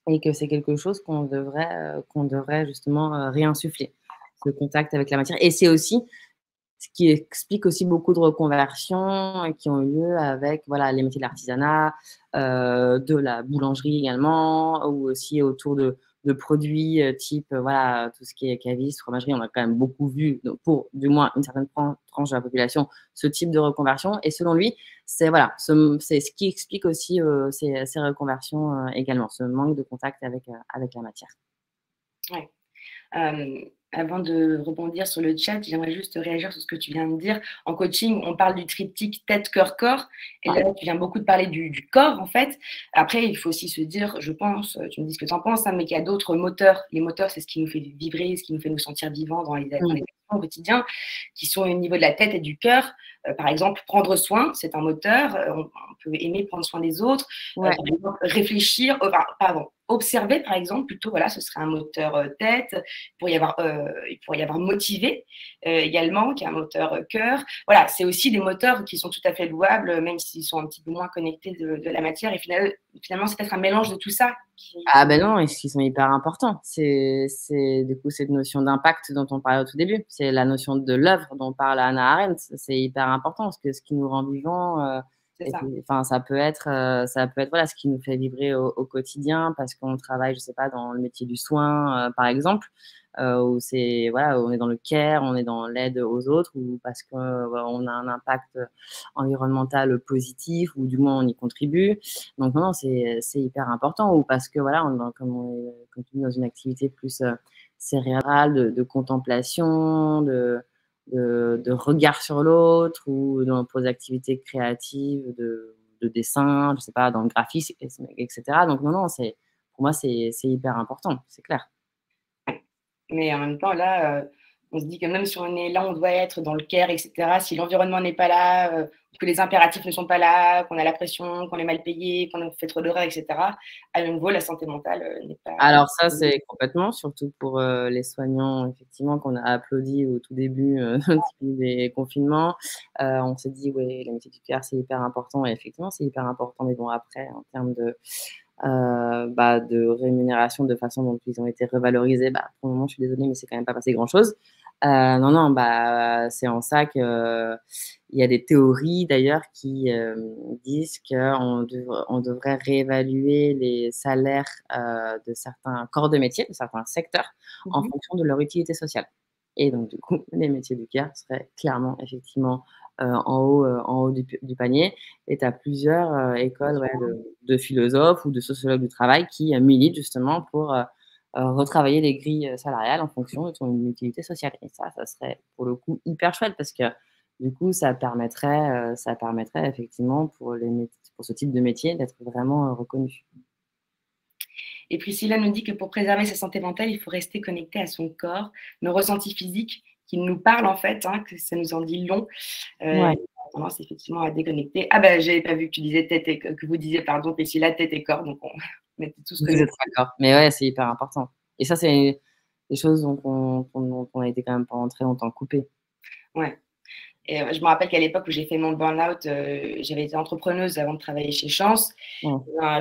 et que c'est quelque chose qu'on devrait justement, réinsuffler, ce contact avec la matière et c'est aussi ce qui explique aussi beaucoup de reconversions qui ont eu lieu avec, voilà, les métiers de l'artisanat, de la boulangerie également ou aussi autour de produits, type, voilà, tout ce qui est caviste, fromagerie. On a quand même beaucoup vu, donc pour du moins une certaine tranche de la population, ce type de reconversion et selon lui, c'est voilà, c'est ce qui explique aussi, ces reconversions, également, ce manque de contact avec la matière.
Ouais. Avant de rebondir sur le chat, j'aimerais juste réagir sur ce que tu viens de dire. En coaching, on parle du triptyque tête, cœur, corps. Et là, tu viens beaucoup de parler du corps, en fait. Après, il faut aussi se dire, je pense, tu me dis ce que tu en penses, hein, mais qu'il y a d'autres moteurs. Les moteurs, c'est ce qui nous fait vibrer, ce qui nous fait nous sentir vivants dans les
Mmh.
au quotidien qui sont au niveau de la tête et du cœur. Par exemple, prendre soin, c'est un moteur. On peut aimer prendre soin des autres.
Ouais.
Par exemple, réfléchir, pardon, observer, par exemple, plutôt, voilà, ce serait un moteur tête. Il pourrait y avoir motiver également, qui est un moteur cœur. Voilà, c'est aussi des moteurs qui sont tout à fait louables, même s'ils sont un petit peu moins connectés de la matière. Et finalement, c'est peut-être un mélange de tout ça.
Ah ben non, et qui sont hyper importants. C'est du coup cette notion d'impact dont on parlait au tout début. C'est la notion de l'œuvre dont parle Hannah Arendt. C'est hyper important parce que ce qui nous rend vivants,
C'est
et
ça.
puis, enfin, ça peut être voilà, ce qui nous fait vibrer au quotidien parce qu'on travaille, je sais pas, dans le métier du soin, par exemple, où c'est voilà, où on est dans le care, on est dans l'aide aux autres, ou parce qu'on on a un impact environnemental positif, ou du moins on y contribue. Donc non, c'est hyper important, ou parce que voilà, comme on est comme tu dis, dans une activité plus cérébrale, de contemplation, de regard sur l'autre, ou pour des activités créatives, de dessin, je sais pas, dans le graphisme, etc. Donc non, pour moi, c'est hyper important, c'est clair.
Mais en même temps, là, on se dit que même si on est là, on doit être dans le care, et cetera. Si l'environnement n'est pas là, que les impératifs ne sont pas là, qu'on a la pression, qu'on est mal payé, qu'on fait trop d'horaires, et cetera, à nouveau, la santé mentale n'est pas.
Alors ça, c'est complètement, surtout pour les soignants, effectivement, qu'on a applaudi au tout début des confinements. On s'est dit, ouais, la métier du cœur, c'est hyper important. Et effectivement, c'est hyper important. Mais bon, après, en termes de rémunération, de façon dont ils ont été revalorisés, pour le moment, je suis désolée, mais c'est quand même pas passé grand-chose. Non, c'est en ça que il y a des théories d'ailleurs qui disent on devrait réévaluer les salaires de certains corps de métier, de certains secteurs, en
Mmh.
fonction de leur utilité sociale. Et donc, du coup, les métiers du care seraient clairement, effectivement, en haut du panier. Et tu as plusieurs écoles, ouais, de philosophes ou de sociologues du travail qui militent justement pour retravailler les grilles salariales en fonction de ton utilité sociale. Et ça serait pour le coup hyper chouette, parce que du coup, ça permettrait effectivement pour ce type de métier d'être vraiment reconnu.
Et Priscilla nous dit que pour préserver sa santé mentale, il faut rester connecté à son corps, nos ressentis physiques qui nous parlent en fait, hein, que ça nous en dit long. On
Ouais,
a tendance effectivement à déconnecter. Ah ben, j'avais pas vu que tu disais que vous disiez, pardon, Priscilla, tête et corps, donc on était tous
vous êtes
connectés.
d'accord. Mais ouais, c'est hyper important. Et ça, c'est des choses dont on a été quand même pendant très longtemps coupés.
Ouais. Et je me rappelle qu'à l'époque où j'ai fait mon burn-out, j'avais été entrepreneuse avant de travailler chez Chance.
Ouais.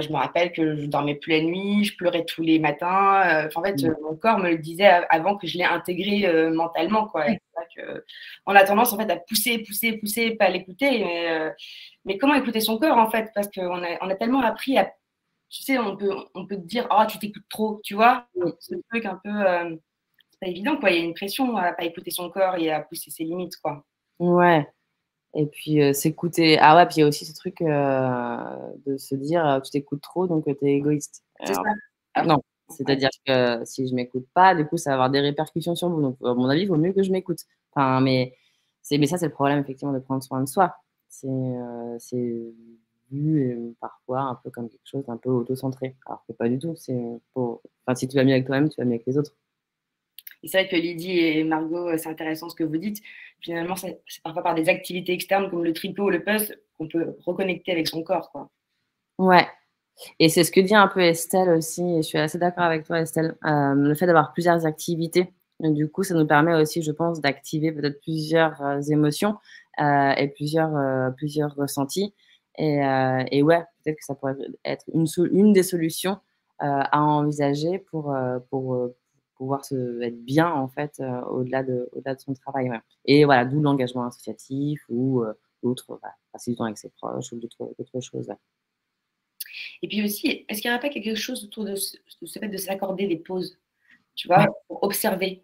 Je me rappelle que je dormais plus la nuit, je pleurais tous les matins. En fait,
Mmh.
mon corps me le disait avant que je l'ai intégré mentalement, quoi. Et c'est vrai qu'on a tendance en fait à pousser, pousser, pousser, pas l'écouter. Mais comment écouter son corps en fait? Parce qu'on a tellement appris à, tu sais, on peut te dire, oh, tu t'écoutes trop, tu vois?
Mmh.
Ce truc un peu, c'est pas évident, quoi. Il y a une pression à pas écouter son corps et à pousser ses limites, quoi.
Ouais. Et puis, s'écouter. Ah ouais, puis il y a aussi ce truc, de se dire, «Tu t'écoutes trop, donc tu es égoïste».
C'est
Alors
ça. Alors,
non,
ouais,
c'est-à-dire que si je m'écoute pas, du coup, ça va avoir des répercussions sur vous. Donc à mon avis, il vaut mieux que je m'écoute. Enfin, mais ça, c'est le problème effectivement de prendre soin de soi. C'est vu, parfois un peu comme quelque chose d'un peu auto-centré, alors que pas du tout. C'est pour enfin, si tu vas mieux avec toi-même, tu vas mieux avec les autres.
et c'est vrai que Lydie et Margot, c'est intéressant ce que vous dites. Finalement, c'est parfois par des activités externes comme le tricot ou le puzzle qu'on peut reconnecter avec son corps, quoi.
Ouais. Et c'est ce que dit un peu Estelle aussi, et je suis assez d'accord avec toi, Estelle. Le fait d'avoir plusieurs activités, du coup, ça nous permet aussi, je pense, d'activer peut-être plusieurs émotions et plusieurs ressentis. Et ouais, peut-être que ça pourrait être une des solutions à envisager pour pouvoir être bien, en fait, au-delà de son travail. Ouais. Et voilà, d'où l'engagement associatif ou d'autres, voilà, passer du temps avec ses proches ou d'autres choses. Ouais.
Et puis aussi, est-ce qu'il n'y aurait pas quelque chose autour de ce fait de s'accorder des pauses, tu
Ouais.
vois, pour observer,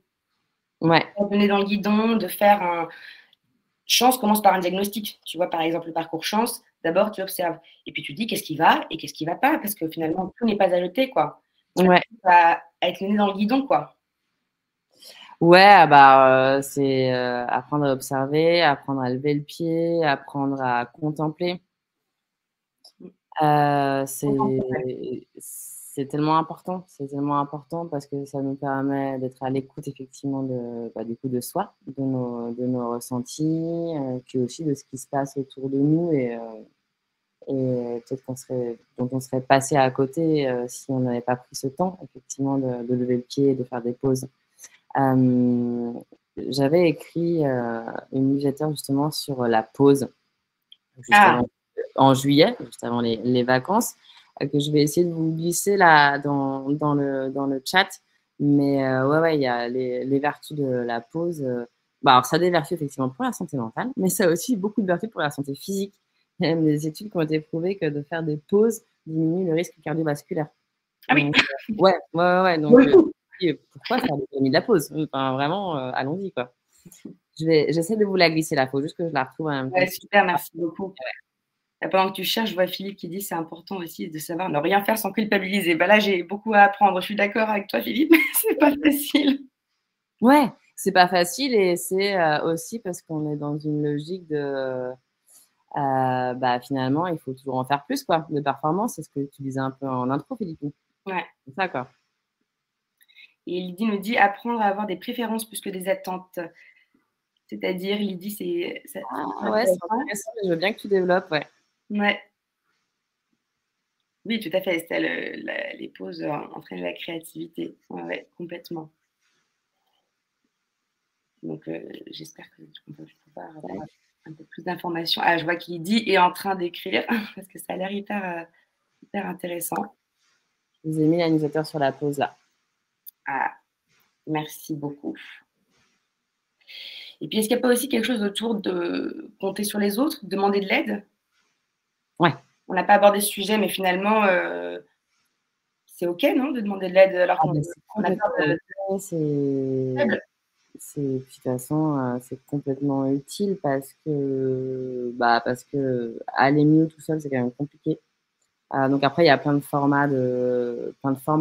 Ouais.
donner dans le guidon, de faire un chance commence par un diagnostic, tu vois, par exemple, le parcours chance, d'abord tu observes et puis tu dis qu'est-ce qui va et qu'est-ce qui va pas parce que finalement tout n'est pas à jeter, quoi.
Ouais.
À être le nez dans le guidon, quoi.
Ouais, c'est, apprendre à observer, apprendre à lever le pied, apprendre à contempler.
Mmh.
Heu,
Contempler, ouais.
c'est c'est tellement important parce que ça nous permet d'être à l'écoute effectivement du coup de soi, de nos ressentis, puis aussi de ce qui se passe autour de nous et peut-être dont on serait passé à côté si on n'avait pas pris ce temps effectivement de lever le pied et de faire des pauses. J'avais écrit une newsletter justement sur la pause juste
Ah,
avant, en juillet, juste avant les vacances, que je vais essayer de vous glisser là dans le chat. Mais ouais, il y a les vertus de la pause. Bah, alors, ça a des vertus effectivement pour la santé mentale, mais ça a aussi beaucoup de vertus pour la santé physique. Il y a même des études qui ont été prouvées que de faire des pauses diminue le risque cardiovasculaire.
ah oui,
Donc, ouais.
pour
Donc,
le coup.
pourquoi faire l'économie de la pause? Enfin, vraiment, allons-y, quoi. J'essaie de vous la glisser là. Il faut juste que je la retrouve en même temps.
Ouais, super, merci beaucoup. Pendant que tu cherches, je vois Philippe qui dit c'est important aussi de savoir ne rien faire sans culpabiliser. Bah là, j'ai beaucoup à apprendre. Je suis d'accord avec toi, Philippe, mais c'est pas facile.
Ouais, c'est pas facile et c'est aussi parce qu'on est dans une logique de bah, finalement, il faut toujours en faire plus, quoi, de performance. C'est ce que tu disais un peu en intro, Philippine.
Ouais.
C'est ça, quoi.
Et Lydie nous dit apprendre à avoir des préférences plus que des attentes. C'est-à-dire, Lydie, c'est
Ah ouais, c'est
intéressant.
intéressant, mais je veux bien que tu développes, ouais.
Ouais. Oui, tout à fait, Estelle. Les pauses entraînent la créativité. Ouais, ouais, complètement. Donc, j'espère qu'on peut pouvoir avoir un peu plus d'informations. Ah, je vois qu'il dit est en train d'écrire parce que ça a l'air hyper intéressant.
Je vous ai mis l'animateur sur la pause là.
Ah, merci beaucoup. Et puis, est-ce qu'il n'y a pas aussi quelque chose autour de compter sur les autres, demander de l'aide?
Ouais.
On n'a pas abordé ce sujet, mais finalement, c'est OK, non, de demander de l'aide alors
Ah
qu'on
bah, c'est
a peur
complètement
de
OK,
faible?
puis de toute façon, c'est complètement utile parce que aller mieux tout seul, c'est quand même compliqué. Donc après, il y a plein de formes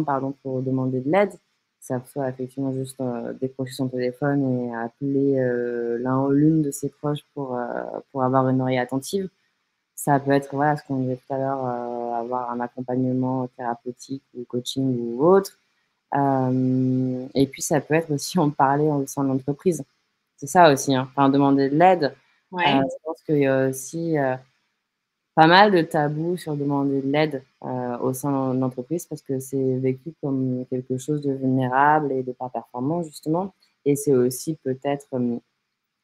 pardon, pour demander de l'aide. Ça soit effectivement juste décrocher son téléphone et appeler l'un ou l'une de ses proches pour avoir une oreille attentive. Ça peut être, voilà, ce qu'on disait tout à l'heure, avoir un accompagnement thérapeutique ou coaching ou autre. Et puis, ça peut être aussi en parler au sein de l'entreprise. C'est ça aussi, hein. Enfin, demander de l'aide.
Ouais,
Je pense qu'il y a aussi pas mal de tabous sur demander de l'aide au sein de l'entreprise parce que c'est vécu comme quelque chose de vulnérable et de pas performant, justement. Et c'est aussi peut-être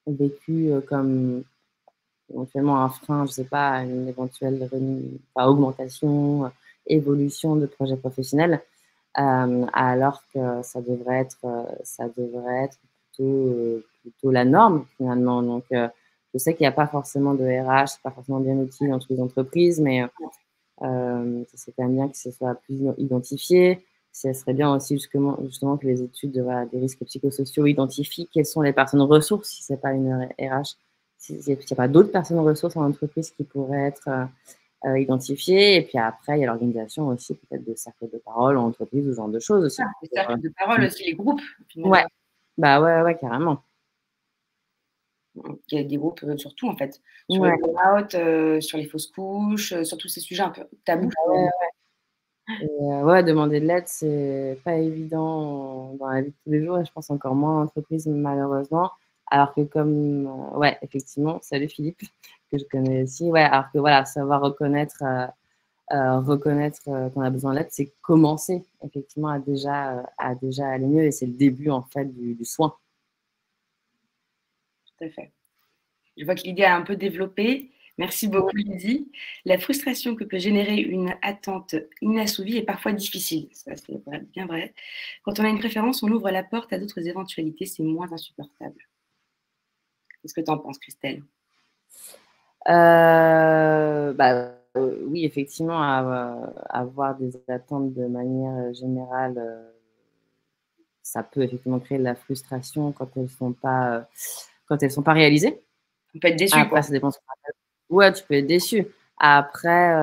vécu comme éventuellement un frein, je sais pas, à une éventuelle augmentation, évolution de projets professionnels, alors que ça devrait être plutôt la norme finalement. Donc, je sais qu'il n'y a pas forcément de RH, c'est pas forcément bien utile dans toutes les entreprises, mais ça serait quand même bien que ce soit plus identifié. Ça serait bien aussi justement que les études des risques psychosociaux identifient quelles sont les personnes ressources, si ce n'est pas une RH, s'il n'y a pas d'autres personnes ressources en entreprise qui pourraient être identifiées. Et puis après, il y a l'organisation aussi peut-être de cercles de parole en entreprise, ce genre de choses aussi.
les cercles de parole aussi, les groupes,
Ouais,
finalement.
bah ouais, carrément.
Il y a des groupes sur tout, en fait. Sur le
Ouais,
burn-out, sur les fausses couches, sur tous ces sujets un peu tabous,
ouais,
finalement.
et ouais, demander de l'aide, c'est pas évident dans la vie de tous les jours et je pense encore moins en entreprise malheureusement. Alors que ouais, effectivement, salut Philippe, que je connais aussi. Ouais, alors que voilà, savoir reconnaître qu'on a besoin d'aide, c'est commencer effectivement à déjà aller mieux et c'est le début en fait du soin.
Tout à fait. Je vois que l'idée a un peu développé. Merci beaucoup, Lydie. La frustration que peut générer une attente inassouvie est parfois difficile. Ça, c'est bien vrai. Quand on a une préférence, on ouvre la porte à d'autres éventualités. C'est moins insupportable. Qu'est-ce que tu en penses, Christelle?
Oui, effectivement, avoir des attentes de manière générale, ça peut effectivement créer de la frustration quand elles sont pas réalisées.
On peut être déçu,
Après,
quoi.
ça dépend ce qu'on appelle. Ouais, tu peux être déçu. Après,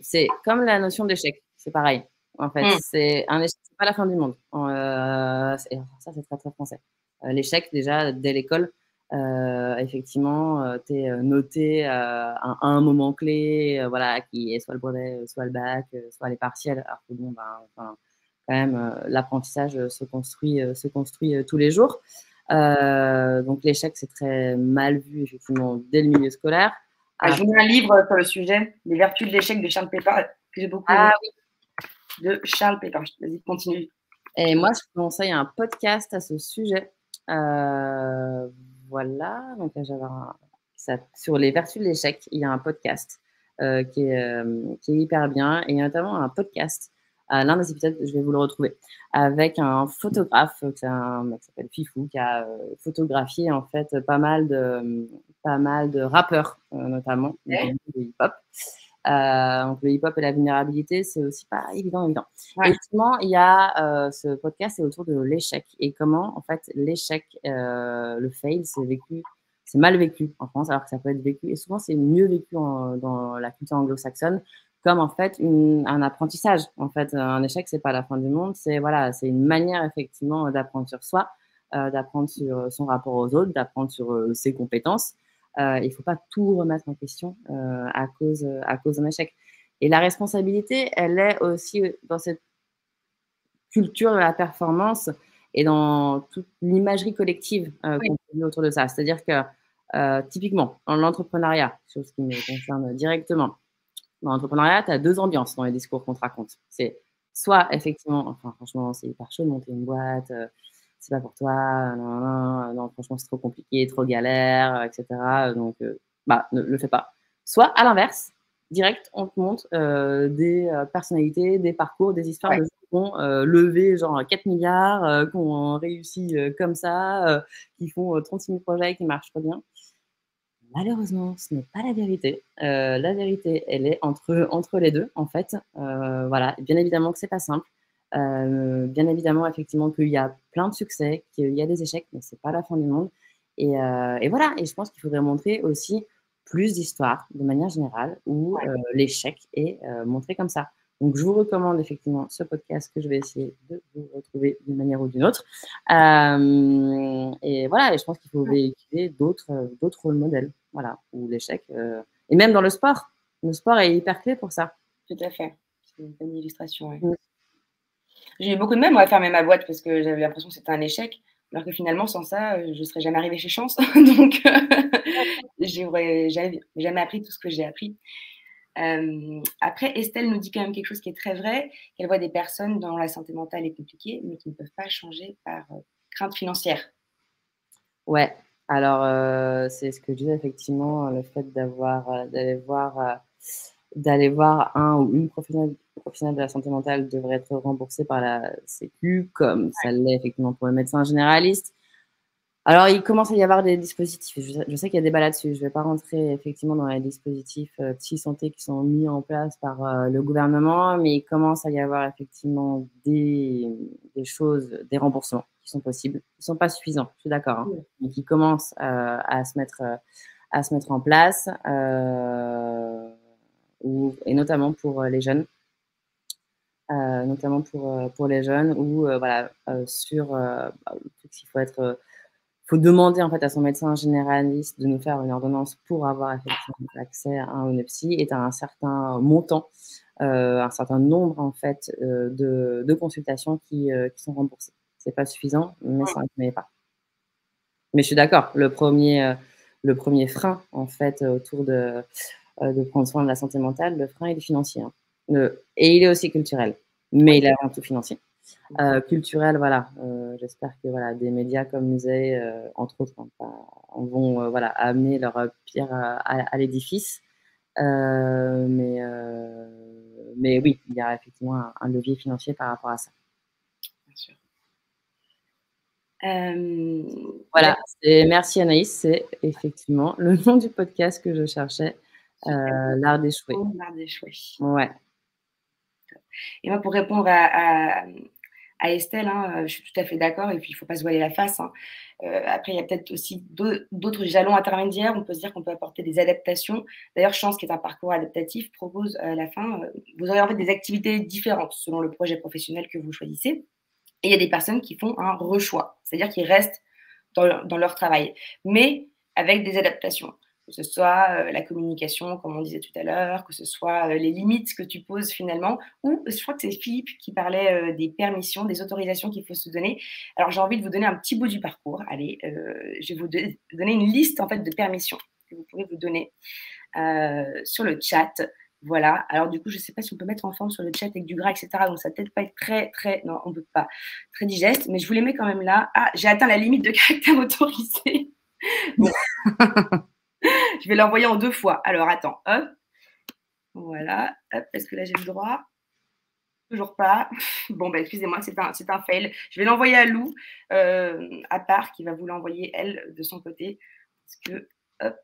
c'est comme la notion d'échec, c'est pareil. En fait,
Mmh.
c'est un échec, c'est pas la fin du monde. Ça, c'est très, très français. L'échec, déjà, dès l'école, effectivement, tu es noté à un moment clé, voilà, qui est soit le brevet, soit le bac, soit les partiels. Alors que bon, ben, enfin, quand même, l'apprentissage se construit tous les jours. Donc l'échec, c'est très mal vu, effectivement, dès le milieu scolaire.
Ouais, je lis un livre sur le sujet, Les vertus de l'échec de Charles Pépin, que j'ai beaucoup aimé.
Oui.
De Charles Pépin. Vas-y, continue.
Et moi, je conseille un podcast à ce sujet. Voilà, donc sur les vertus de l'échec, il y a un podcast qui est hyper bien, et notamment un podcast, l'un des épisodes, je vais vous le retrouver, avec un photographe, c'est un mec qui s'appelle Fifou, qui a photographié en fait pas mal de rappeurs, notamment, de hip-hop. Donc le hip-hop et la vulnérabilité, c'est aussi pas évident.
Ouais.
Et justement, il y a ce podcast, c'est autour de l'échec et comment, en fait, l'échec, le fail, c'est mal vécu en France, alors que ça peut être vécu, et souvent c'est mieux vécu dans la culture anglo-saxonne, comme en fait un apprentissage. En fait, un échec, c'est pas la fin du monde, c'est voilà, c'est une manière effectivement d'apprendre sur soi, d'apprendre sur son rapport aux autres, d'apprendre sur ses compétences. Il ne faut pas tout remettre en question à cause d'un échec. Et la responsabilité, elle est aussi dans cette culture de la performance et dans toute l'imagerie collective qu'on produit autour de ça. C'est-à-dire que, typiquement, dans l'entrepreneuriat, chose qui me concerne directement, dans l'entrepreneuriat, tu as 2 ambiances dans les discours qu'on te raconte. C'est soit effectivement, enfin franchement, c'est hyper chaud de monter une boîte, c'est pas pour toi, non, franchement, c'est trop compliqué, trop galère, etc. Donc, bah, ne le fais pas. Soit à l'inverse, direct, on te montre des personnalités, des parcours, des histoires de gens qui ont levé genre 4 milliards, qui ont réussi comme ça, qui font 36 000 projets, qui marchent très bien. Malheureusement, ce n'est pas la vérité. La vérité, elle est entre les deux, en fait. Voilà, bien évidemment que c'est pas simple. Bien évidemment, effectivement, qu'il y a plein de succès, qu'il y a des échecs, mais c'est pas la fin du monde. Et voilà, et je pense qu'il faudrait montrer aussi plus d'histoires, de manière générale, où l'échec est montré comme ça. Donc, je vous recommande effectivement ce podcast que je vais essayer de vous retrouver d'une manière ou d'une autre. Et voilà, et je pense qu'il faut véhiculer d'autres rôles modèles. Voilà, ou l'échec. Et même dans le sport est hyper clé pour ça.
Tout à fait. C'est une bonne illustration. Ouais. J'ai eu beaucoup de mal moi, à fermer ma boîte parce que j'avais l'impression que c'était un échec, alors que finalement, sans ça, je ne serais jamais arrivée chez Chance. Donc, j'aurais jamais appris tout ce que j'ai appris. Après, Estelle nous dit quand même quelque chose qui est très vrai, qu'elle voit des personnes dont la santé mentale est compliquée, mais qui ne peuvent pas changer par crainte financière.
Ouais, alors c'est ce que je disais effectivement, le fait d'aller voir un ou une professionnelle de la santé mentale devrait être remboursé par la Sécu, comme ça l'est effectivement pour le médecin généraliste. Alors, il commence à y avoir des dispositifs. Je sais qu'il y a des débat là-dessus. Je ne vais pas rentrer effectivement dans les dispositifs psy-santé qui sont mis en place par le gouvernement, mais il commence à y avoir effectivement des choses, des remboursements qui sont possibles. Ils ne sont pas suffisants, je suis d'accord, hein, mais qui commencent à se mettre en place, et notamment pour les jeunes. Notamment pour les jeunes, où voilà, le truc, faut demander en fait à son médecin généraliste de nous faire une ordonnance pour avoir effectivement accès à un psy, et à un certain montant, un certain nombre en fait de consultations qui sont remboursées. C'est pas suffisant, mais ça ne pas. Mais je suis d'accord, le premier frein en fait autour de prendre soin de la santé mentale, le frein il est financier, hein. Et il est aussi culturel, mais il est avant tout financier. Culturel, voilà. J'espère que voilà, des médias comme Musée, entre autres, vont voilà, amener leur pierre à l'édifice. Mais oui, il y a effectivement un levier financier par rapport à ça.
Bien sûr.
Voilà, merci Anaïs, c'est effectivement le nom du podcast que je cherchais, l'art d'échouer.
L'art d'échouer.
Ouais.
Et moi, pour répondre à Estelle, hein, je suis tout à fait d'accord, et puis il ne faut pas se voiler la face, hein. Après, il y a peut-être aussi d'autres jalons intermédiaires. On peut se dire qu'on peut apporter des adaptations. D'ailleurs, Chance, qui est un parcours adaptatif, propose à la fin, vous aurez en fait des activités différentes selon le projet professionnel que vous choisissez. Et il y a des personnes qui font un rechoix, c'est-à-dire qu'ils restent dans leur travail, mais avec des adaptations. Que ce soit la communication, comme on disait tout à l'heure, que ce soit les limites que tu poses finalement, ou je crois que c'est Philippe qui parlait des permissions, des autorisations qu'il faut se donner. Alors j'ai envie de vous donner un petit bout du parcours. Allez, je vais vous donner une liste en fait de permissions que vous pouvez vous donner sur le chat. Voilà. Alors du coup, je ne sais pas si on peut mettre en forme sur le chat avec du gras, etc. Donc ça va peut-être pas être très, non, on peut pas, très digeste, mais je vous les mets quand même là. Ah, j'ai atteint la limite de caractère autorisé. Bon. Je vais l'envoyer en 2 fois. Alors attends, hop. Voilà. Hop, est-ce que là j'ai le droit? Toujours pas. Bon, bah excusez-moi, c'est un fail. Je vais l'envoyer à Lou, à part, qui va vous l'envoyer, elle, de son côté. Parce que, hop,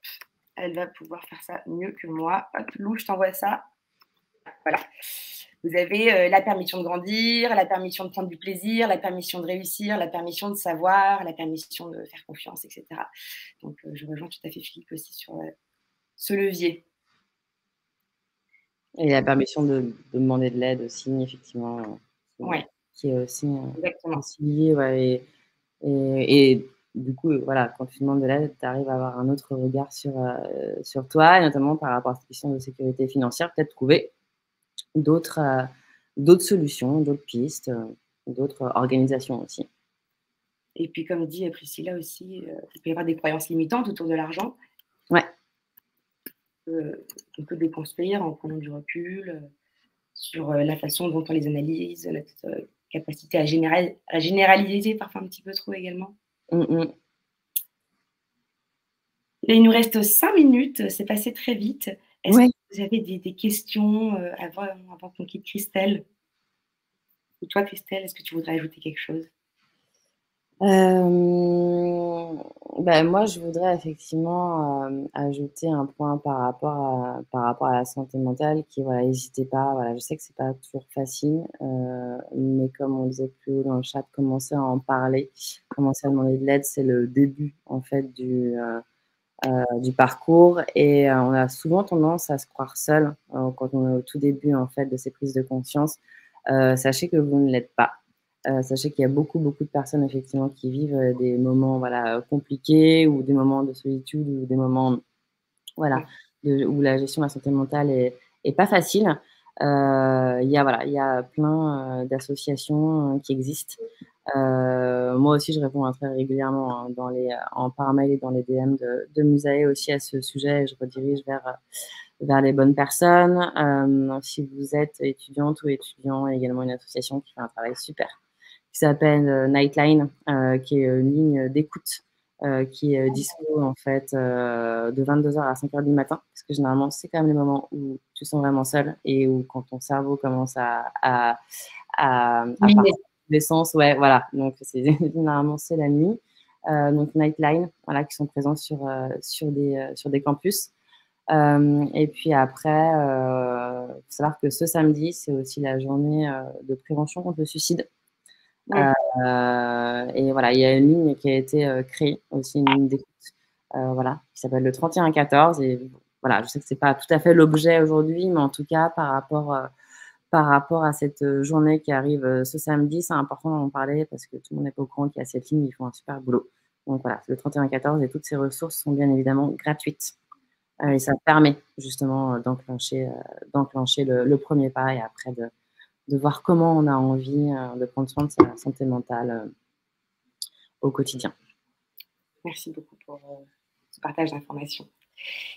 elle va pouvoir faire ça mieux que moi. Hop, Lou, je t'envoie ça. Voilà. Vous avez la permission de grandir, la permission de prendre du plaisir, la permission de réussir, la permission de savoir, la permission de faire confiance, etc. Donc, je rejoins tout à fait Philippe aussi sur ce levier.
Et la permission de demander de l'aide aussi, effectivement,
Ouais,
qui est aussi
exactement.
lié, ouais, et du coup, voilà, quand tu demandes de l'aide, tu arrives à avoir un autre regard sur toi, et notamment par rapport à cette question de sécurité financière, peut-être trouver d'autres solutions, d'autres pistes, d'autres organisations aussi.
Et puis, comme dit Priscilla aussi, il peut y avoir des croyances limitantes autour de l'argent.
Ouais.
On peut déconstruire en prenant du recul sur la façon dont on les analyse, notre capacité à généraliser parfois un petit peu trop également. Et il nous reste 5 minutes, c'est passé très vite. Est-ce que vous avez des questions avant qu'on quitte Christelle? Et toi, Christelle, est-ce que tu voudrais ajouter quelque chose?
Moi, je voudrais effectivement ajouter un point par rapport à la santé mentale, qui, voilà, n'hésitez pas, voilà, je sais que c'est pas toujours facile, mais comme on disait plus haut dans le chat, commencer à en parler, commencer à demander de l'aide, c'est le début en fait du parcours, et on a souvent tendance à se croire seul quand on est au tout début en fait de ces prises de conscience. Sachez que vous ne l'êtes pas. Sachez qu'il y a beaucoup de personnes effectivement qui vivent des moments, voilà, compliqués, ou des moments de solitude, ou des moments, voilà, où la gestion de la santé mentale est pas facile. Il y a plein d'associations qui existent. Moi aussi, je réponds très régulièrement, hein, par mail et dans les DM de Musae aussi à ce sujet, et je redirige vers les bonnes personnes. Si vous êtes étudiante ou étudiant, il y a également une association qui fait un travail super, qui s'appelle Nightline, qui est une ligne d'écoute qui est dispo en fait de 22h à 5h du matin, parce que généralement c'est quand même les moments où tu te sens vraiment seul, et où quand ton cerveau commence à partir dans tous les sens, ouais, voilà, donc généralement c'est la nuit. Donc Nightline, voilà, qui sont présents sur des campus. Et puis après, il faut savoir que ce samedi, c'est aussi la journée de prévention contre le suicide. Et voilà, il y a une ligne qui a été créée, aussi une ligne d'écoute, voilà, qui s'appelle le 3114. Et voilà, je sais que c'est pas tout à fait l'objet aujourd'hui, mais en tout cas, par rapport à cette journée qui arrive ce samedi, c'est important d'en parler, parce que tout le monde n'est pas au courant qu'il y a cette ligne, ils font un super boulot. Donc voilà, le 3114, et toutes ces ressources sont bien évidemment gratuites. Et ça permet justement d'enclencher le premier pas, et après de voir comment on a envie de prendre soin de sa santé mentale au quotidien.
Merci beaucoup pour ce partage d'informations.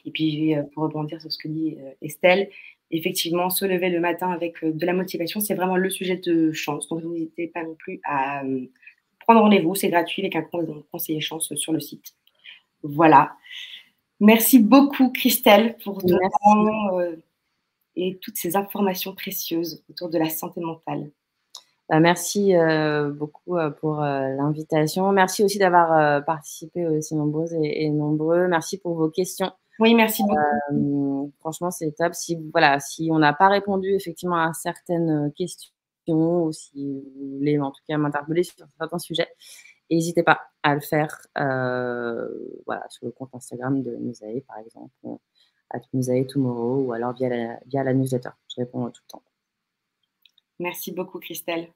Et puis, pour rebondir sur ce que dit Estelle, effectivement, se lever le matin avec de la motivation, c'est vraiment le sujet de chance. Donc, n'hésitez pas non plus à prendre rendez-vous, c'est gratuit, avec un conseiller chance sur le site. Voilà. Merci beaucoup, Christelle, pour ton temps et toutes ces informations précieuses autour de la santé mentale.
Merci beaucoup pour l'invitation. Merci aussi d'avoir participé aussi nombreuses et nombreux. Merci pour vos questions.
Oui, merci beaucoup.
Franchement, c'est top. Si on n'a pas répondu effectivement à certaines questions, ou si vous voulez en tout cas m'interpeller sur certains sujets, n'hésitez pas à le faire sur le compte Instagram de Musae, par exemple, @musaetomorrow, ou alors via la newsletter. Je réponds tout le temps.
Merci beaucoup, Christelle.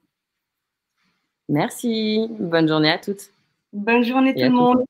Merci. Bonne journée à toutes.
Bonne journée
et
tout
à
le
tous.
monde.